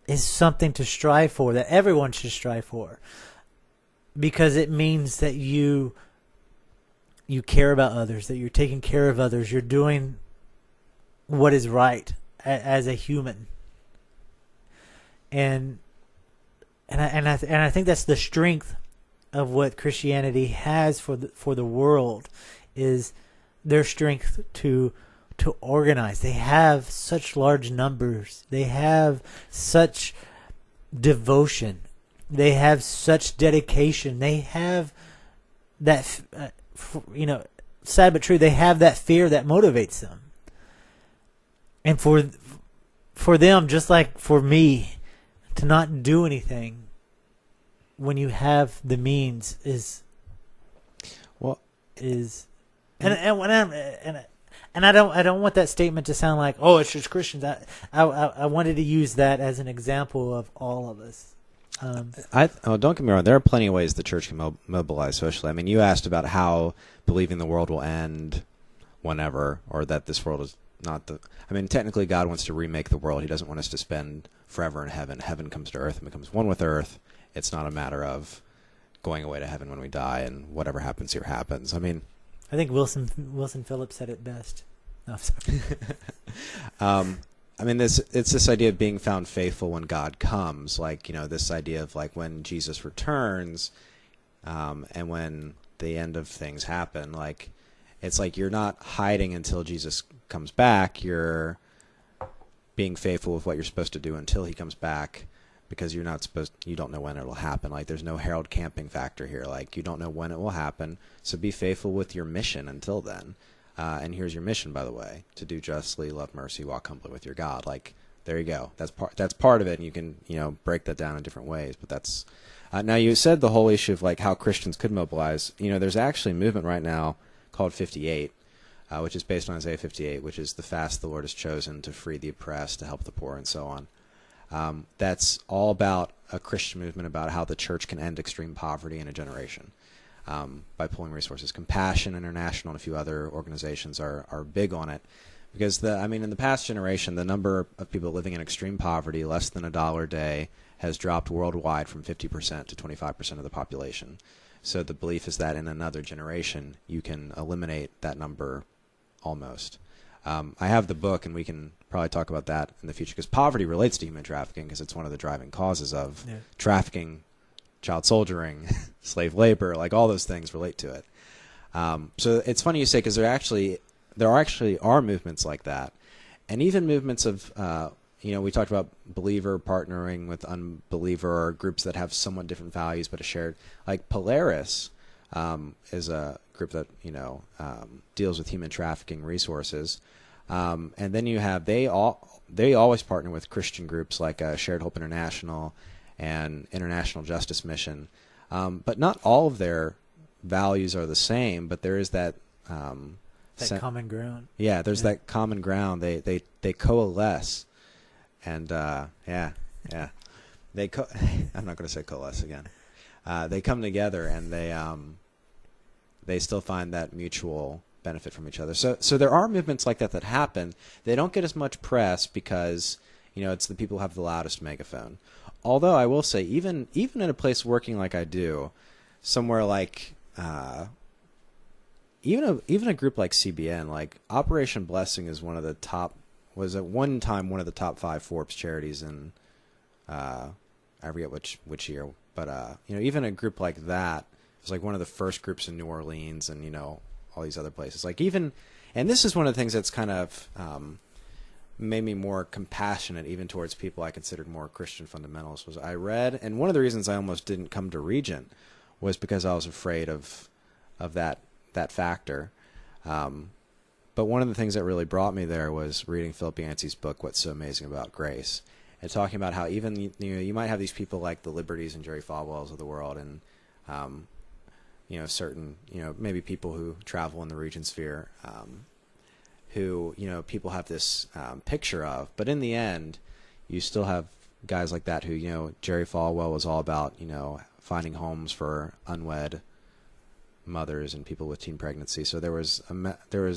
is something to strive for, that everyone should strive for, because it means that you care about others, that you're taking care of others, you're doing what is right as a human. And I think that's the strength of what Christianity has for the world, is their strength to organize. They have such large numbers. They have such devotion. They have such dedication. They have that, sad but true, they have that fear that motivates them. And for them, just like for me, to not do anything when you have the means and I don't want that statement to sound like, oh, it's just Christians. I wanted to use that as an example of all of us. Don't get me wrong. There are plenty of ways the church can mobilize socially. I mean, you asked about how believing the world will end whenever, or that this world is not the. I mean, technically, God wants to remake the world. He doesn't want us to spend forever in heaven. Heaven comes to earth and becomes one with earth. It's not a matter of going away to heaven when we die, and whatever happens here happens. I mean, I think Wilson Phillips said it best. No, I'm sorry. I mean, it's this idea of being found faithful when God comes, like, this idea of like when Jesus returns, and when the end of things happen, like, it's like you're not hiding until Jesus comes back. You're being faithful with what you're supposed to do until he comes back, because you don't know when it'll happen. Like, there's no herald camping factor here. Like, you don't know when it will happen, so be faithful with your mission until then. And here's your mission, by the way: to do justly, love mercy, walk humbly with your God. Like, there you go. That's part of it, and you can break that down in different ways. But that's now, you said the whole issue of like how Christians could mobilize. There's actually a movement right now called 58, which is based on Isaiah 58, which is the fast the Lord has chosen to free the oppressed, to help the poor, and so on. That's all about a Christian movement about how the church can end extreme poverty in a generation by pulling resources. Compassion International and a few other organizations are big on it, because in the past generation, the number of people living in extreme poverty, less than $1 a day, has dropped worldwide from 50% to 25% of the population. So the belief is that in another generation, you can eliminate that number almost. I have the book, and we can probably talk about that in the future, because poverty relates to human trafficking, because it's one of the driving causes of trafficking, child soldiering, slave labor. Like, all those things relate to it. So it's funny you say, because there actually are movements like that, and even movements of we talked about believer partnering with unbeliever, or groups that have somewhat different values but a shared, like Coalesce is a group that deals with human trafficking resources. And then you have they always partner with Christian groups like Shared Hope International and International Justice Mission, but not all of their values are the same. But there is that common ground. Yeah, there's that common ground. They coalesce, and I'm not going to say coalesce again. They come together, and they still find that mutual benefit from each other. So there are movements like that happen. They don't get as much press because it's the people who have the loudest megaphone. Although I will say, even in a place working like I do, somewhere like even a group like CBN, like Operation Blessing, is was at one time one of the top 5 Forbes charities in I forget which year, but even a group like that was like one of the first groups in New Orleans, and all these other places. Like, even, and this is one of the things that's kind of made me more compassionate even towards people I considered more Christian fundamentalists, was I read, and one of the reasons I almost didn't come to Regent was because I was afraid of that factor. But one of the things that really brought me there was reading Philip Yancey's book, What's So Amazing About Grace, and talking about how even you might have these people like the Liberties and Jerry Falwells of the world, and certain maybe people who travel in the Regent sphere, who people have this picture of, but in the end, you still have guys like that who Jerry Falwell was all about finding homes for unwed mothers and people with teen pregnancy. So there was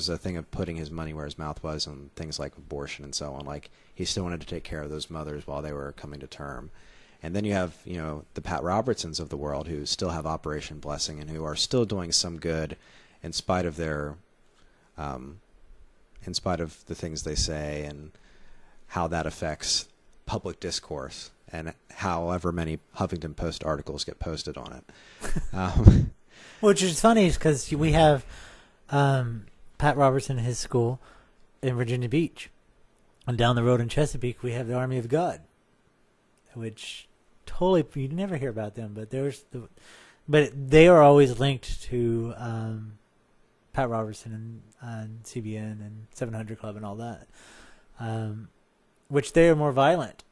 a thing of putting his money where his mouth was on things like abortion and so on. Like, he still wanted to take care of those mothers while they were coming to term. And then you have the Pat Robertsons of the world who still have Operation Blessing, and who are still doing some good in spite of their in spite of the things they say, and how that affects public discourse, and however many Huffington Post articles get posted on it. Which is funny, because we have Pat Robertson in his school in Virginia Beach, and down the road in Chesapeake we have the Army of God, which totally you never hear about them, but they are always linked to Pat Robertson and CBN and 700 Club and all that, which they are more violent.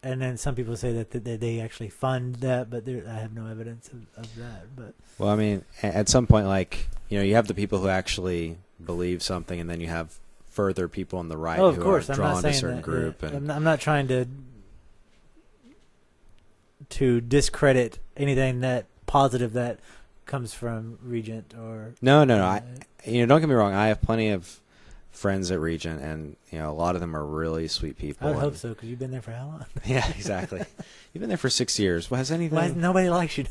And then some people say that they actually fund that, but I have no evidence of that. But well, I mean, at some point, like you have the people who actually believe something, and then you have further people on the right who are drawn to a certain group. Yeah. And I'm not trying to discredit anything that positive that comes from Regent or no. Don't get me wrong. I have plenty of friends at Regent, and a lot of them are really sweet people. I would hope so, because you've been there for how long? Yeah, exactly. You've been there for 6 years. Well, has anything? Why nobody likes you?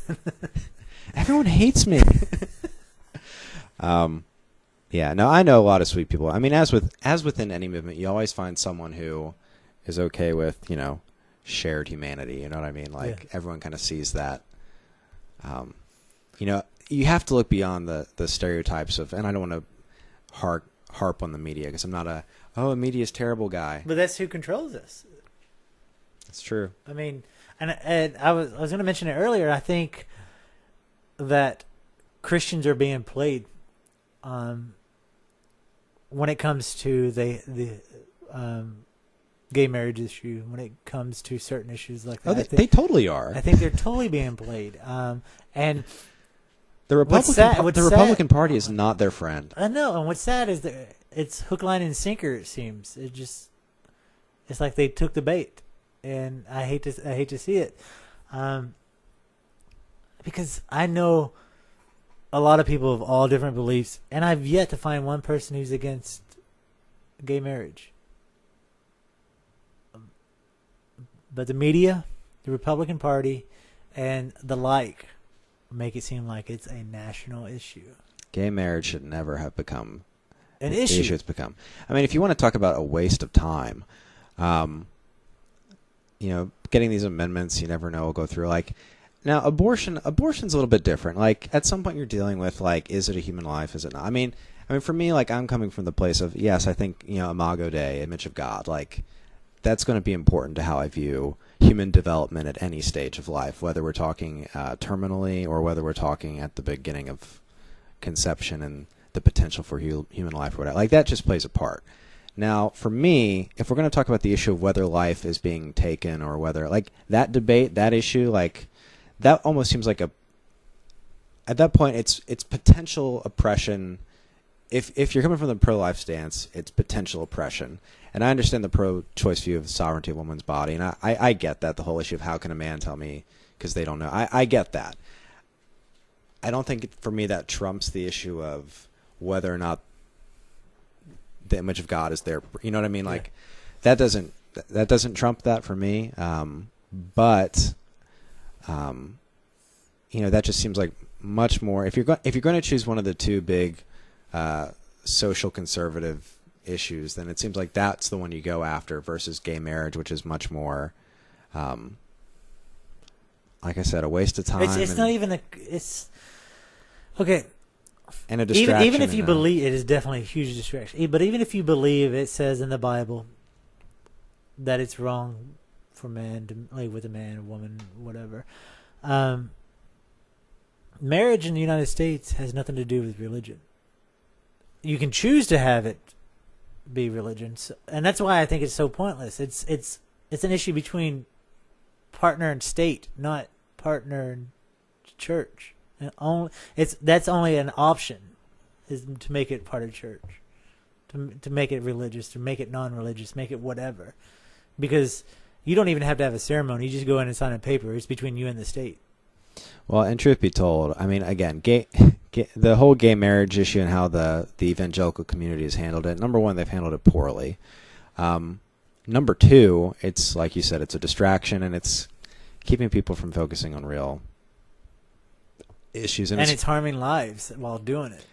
Everyone hates me. Yeah, no, I know a lot of sweet people. I mean, as within any movement, you always find someone who is okay with shared humanity. You know what I mean? Like, everyone kind of sees that. You have to look beyond the stereotypes of, and I don't want to harp on the media, because I'm not a media is terrible guy. But that's who controls us. It's true. I mean, and I was going to mention it earlier. I think that Christians are being played when it comes to the gay marriage issue, when it comes to certain issues like that. Oh, they totally are. I think they're totally being played. And the Republican Party is not their friend. I know, and what's sad is that it's hook, line, and sinker. It seems it's like they took the bait, and I hate to see it, because I know a lot of people of all different beliefs, and I've yet to find one person who's against gay marriage. But the media, the Republican Party, and the like make it seem like it's a national issue. Gay marriage should never have become an issue. It's become. I mean, if you want to talk about a waste of time, getting these amendments, you never know will go through. Like, now, abortion's a little bit different. Like, at some point you're dealing with, like, is it a human life? Is it not? I mean, for me, like, I'm coming from the place of, yes, I think, Imago Dei, image of God, like, that's going to be important to how I view human development at any stage of life, whether we're talking terminally or whether we're talking at the beginning of conception and the potential for human life or whatever. Like, that just plays a part. Now, for me, if we're going to talk about the issue of whether life is being taken or whether, like, that debate, that issue, like, that almost seems like at that point, it's potential oppression. If you're coming from the pro-life stance, it's potential oppression. And I understand the pro-choice view of the sovereignty of a woman's body, and I get that, the whole issue of how can a man tell me because they don't know. I get that. I don't think, for me, that trumps the issue of whether or not the image of God is there. You know what I mean? Like, that doesn't trump that for me. But that just seems like much more. If you're going to choose one of the two big social conservative issues, then it seems like that's the one you go after versus gay marriage, which is much more, like I said, a waste of time. It's not even it's okay. And a distraction. Even if you believe it is definitely a huge distraction. But even if you believe it says in the Bible that it's wrong for man to lay with a man, a woman, whatever. Marriage in the United States has nothing to do with religion. You can choose to have it be religion, and that's why I think it's so pointless. It's an issue between partner and state, not partner and church. And that's only an option, is to make it part of church, to make it religious, to make it non-religious, make it whatever, because you don't even have to have a ceremony. You just go in and sign a paper. It's between you and the state. Well, and truth be told, I mean, again, the whole gay marriage issue and how the evangelical community has handled it. Number one, they've handled it poorly. Number two, it's like you said, it's a distraction, and it's keeping people from focusing on real issues. And it's harming lives while doing it.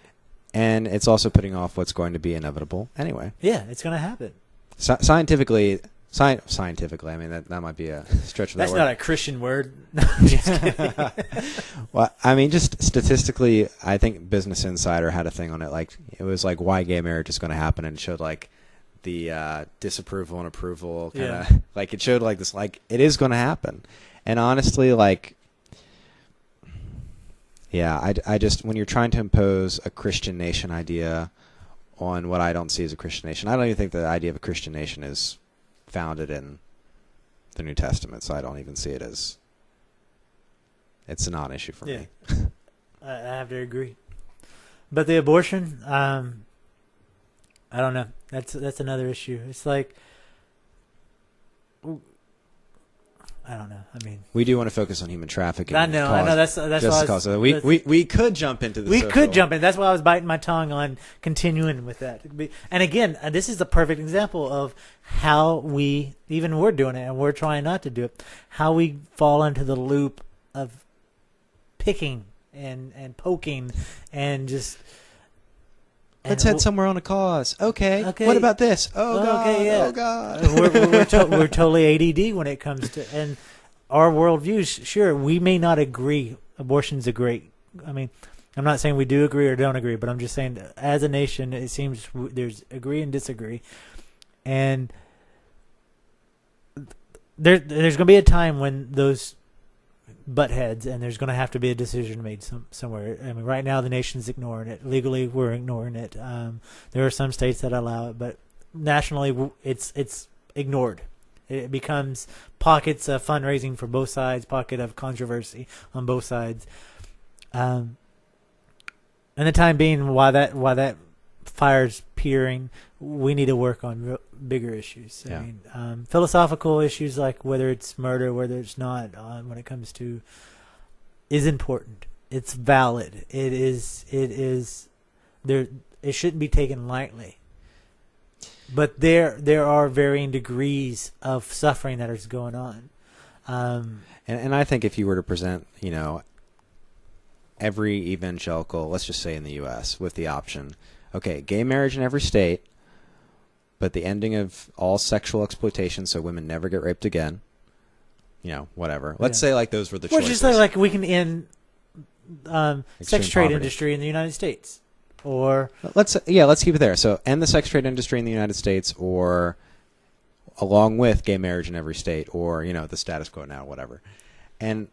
And it's also putting off what's going to be inevitable anyway. Yeah, it's going to happen. Scientifically, I mean, that might be a stretch of that word. That's not a Christian word. No, I'm just kidding. Well, I mean, just statistically, I think Business Insider had a thing on it. Like, it was like why gay marriage is going to happen, and it showed like the disapproval and approval kind of like it showed like this, like it is going to happen. And honestly, like, yeah, I just, when you're trying to impose a Christian nation idea on what I don't see as a Christian nation, I don't even think the idea of a Christian nation is founded in the New Testament, so I don't even see it as, it's a non-issue for me. I have to agree. But the abortion, I don't know. That's another issue. It's like, I don't know. I mean, we do want to focus on human trafficking. I know. That's why we could jump into the. We could jump in. That's why I was biting my tongue on continuing with that. And again, this is the perfect example of how we're doing it, and we're trying not to do it. How we fall into the loop of picking and poking and just. Let's head somewhere on a cause. Okay. What about this? Oh, God. Okay, yeah. Oh, God. We're totally ADD when it comes to, and our worldviews. Sure, we may not agree. Abortion's a great. I mean, I'm not saying we do agree or don't agree, but I'm just saying, as a nation, it seems there's agree and disagree, and there's going to be a time when those butt heads, and there's going to have to be a decision made somewhere. I mean, right now the nation's ignoring it. Legally, we're ignoring it. There are some states that allow it, but nationally, it's ignored. It becomes pockets of fundraising for both sides, pocket of controversy on both sides. And the time being, while that fire's peering, we need to work on bigger issues. Yeah. I mean, philosophical issues like whether it's murder, whether it's not, when it comes to, is important. It's valid. It is there. It shouldn't be taken lightly. But there are varying degrees of suffering that is going on. And I think if you were to present, every evangelical, let's just say in the U.S., with the option, okay, gay marriage in every state, but the ending of all sexual exploitation so women never get raped again, whatever. Let's say like those were the choices. Just like we can end sex trade poverty. industry in the United States. Or let's keep it there. So end the sex trade industry in the United States, or along with gay marriage in every state, or the status quo now, whatever. And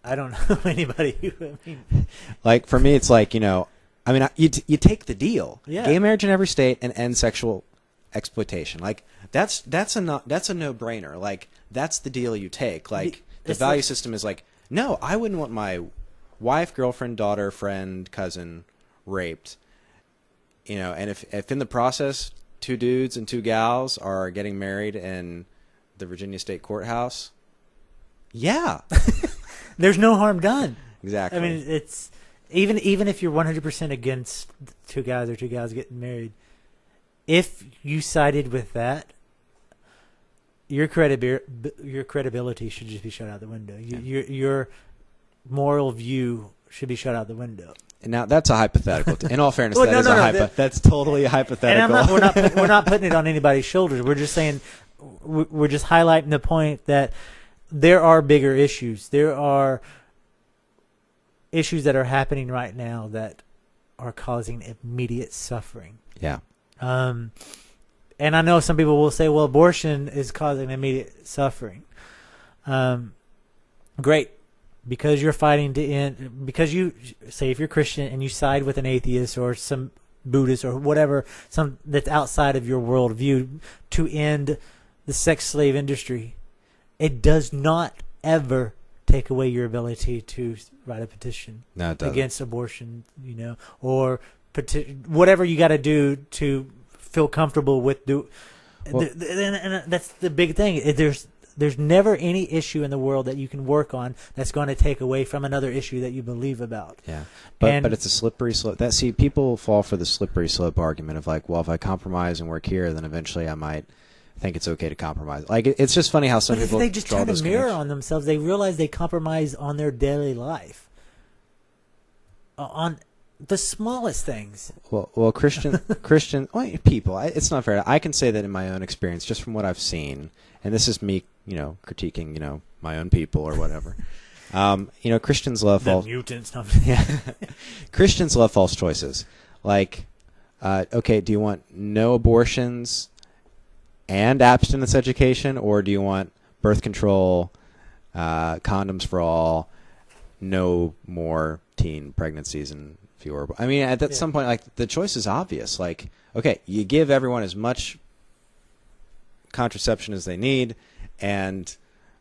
I don't know anybody who. Like for me, it's like you take the deal. Yeah. Gay marriage in every state and end sexual exploitation. Like that's a no-brainer. Like that's the deal you take. Like the value system is like, no, I wouldn't want my wife, girlfriend, daughter, friend, cousin raped. And if in the process 2 dudes and 2 gals are getting married in the Virginia State Courthouse, yeah, there's no harm done. Exactly. I mean, it's even if you're 100% against 2 guys or 2 gals getting married, if you sided with that, your credibility should just be shut out the window. Your moral view should be shut out the window. And now that's a hypothetical. In all fairness, that's totally hypothetical. And we're not putting it on anybody's shoulders. We're just saying, we're just highlighting the point that there are bigger issues. There are issues that are happening right now that are causing immediate suffering. Yeah. And I know some people will say, well, abortion is causing immediate suffering. Great. Because you're fighting to end, because you say if you're Christian and you side with an atheist or some Buddhist or whatever, some that's outside of your worldview to end the sex slave industry, it does not ever take away your ability to write a petition against abortion, or whatever you got to do to feel comfortable with. And that's the big thing. There's never any issue in the world that you can work on that's going to take away from another issue that you believe about. Yeah, but it's a slippery slope. People fall for the slippery slope argument of like, well, if I compromise and work here, then eventually I might think it's okay to compromise. Like it's just funny how some people they just turn a mirror on themselves. They realize they compromise on their daily life, on the smallest things. Well, Christian people. It's not fair. I can say that in my own experience, just from what I've seen, and this is me, critiquing, my own people or whatever. Christians love false mutants. Christians love false choices. Like, okay, do you want no abortions and abstinence education, or do you want birth control, condoms for all, no more teen pregnancies and fewer? I mean, at some point, like the choice is obvious. Like, okay, you give everyone as much contraception as they need, and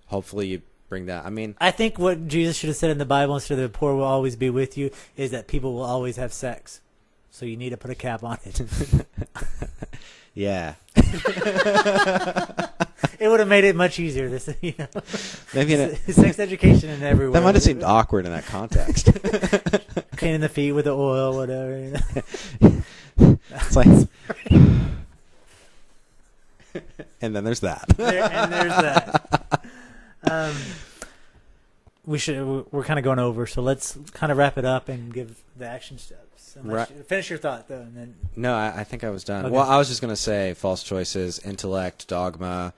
hopefully you bring that. I mean, I think what Jesus should have said in the Bible instead of the poor will always be with you is that people will always have sex. So you need to put a cap on it. Yeah. It would have made it much easier. Maybe sex education in every way. That might have seemed awkward in that context. Cleaning the feet with the oil, whatever. It's like, and then there's that. We're kind of going over, so let's kind of wrap it up and give the action steps. Finish your thought though, and then. No, I think I was done. Okay. Well, I was just going to say false choices, intellect, dogma,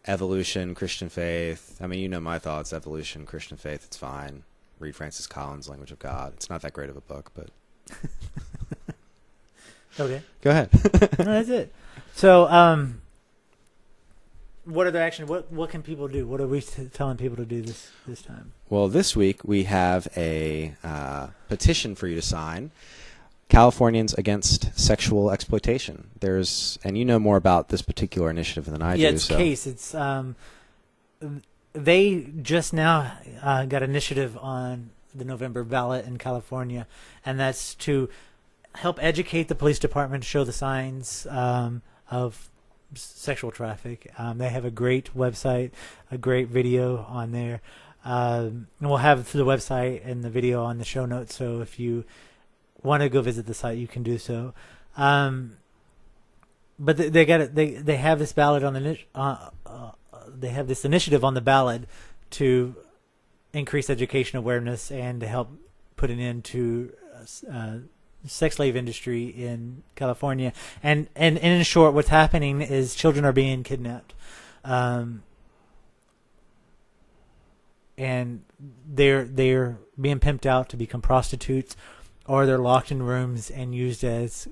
evolution, Christian faith. I mean, you know my thoughts. Evolution, Christian faith. It's fine. Read Francis Collins' Language of God. It's not that great of a book, but. Okay. Go ahead. No, that's it. So, what are the action? What can people do? What are we telling people to do this time? Well, this week we have a petition for you to sign. Californians Against Sexual Exploitation. And you know more about this particular initiative than I do. Yeah, it's Case. It's they just now got initiative on the November ballot in California, and that's to help educate the police department, show the signs of sexual traffic. They have a great website, a great video on there. And we'll have the website and the video on the show notes, so if you want to go visit the site, you can do so. But they have this ballot on the they have this initiative on the ballot to increase education awareness and to help put an end to sex slave industry in California. And in short, what's happening is children are being kidnapped, and they're being pimped out to become prostitutes, or they're locked in rooms and used as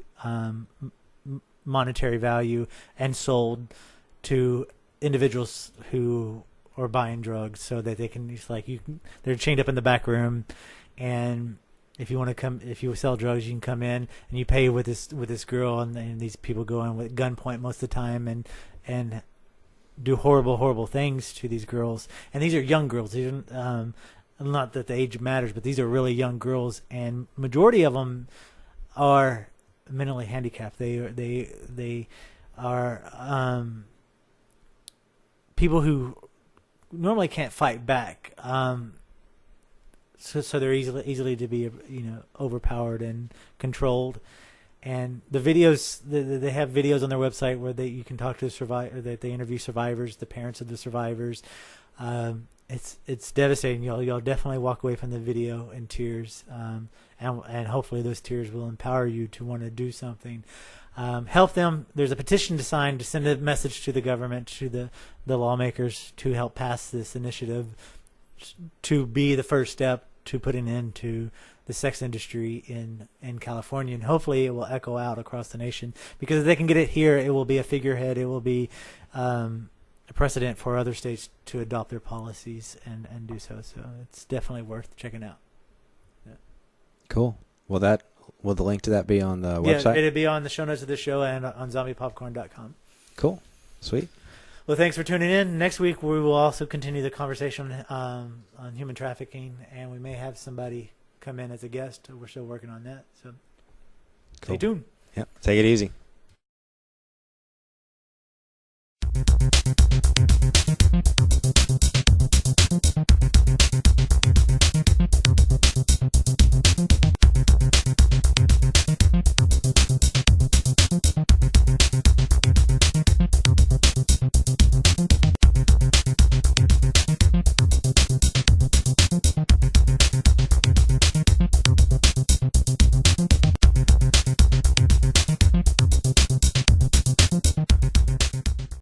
monetary value and sold to individuals who are buying drugs, so that they can they're chained up in the back room, and if you sell drugs, you can come in and you pay with this girl, and these people go in with gunpoint most of the time and do horrible things to these girls. And these are young girls. These are, not that the age matters, but these are really young girls, and majority of them are mentally handicapped. They are people who normally can't fight back. So they're easily to be overpowered and controlled. And the videos, they have videos on their website where you can talk to the survivor, that they interview survivors, the parents of the survivors. It's devastating. You'll definitely walk away from the video in tears, and hopefully those tears will empower you to want to do something. Help them. There's a petition to sign to send a message to the government, to the lawmakers, to help pass this initiative, to be the first step to put an end to the sex industry in California. And hopefully it will echo out across the nation, because if they can get it here, it will be a figurehead. It will be a precedent for other states to adopt their policies and do so. So it's definitely worth checking out. Yeah. Cool. Will the link to that be on the website? Yeah, it'll be on the show notes of the show and on zombiepopcorn.com. Cool. Sweet. Well, thanks for tuning in. Next week, we will also continue the conversation on human trafficking, and we may have somebody come in as a guest. We're still working on that, so cool. Stay tuned. Yep. Take it easy.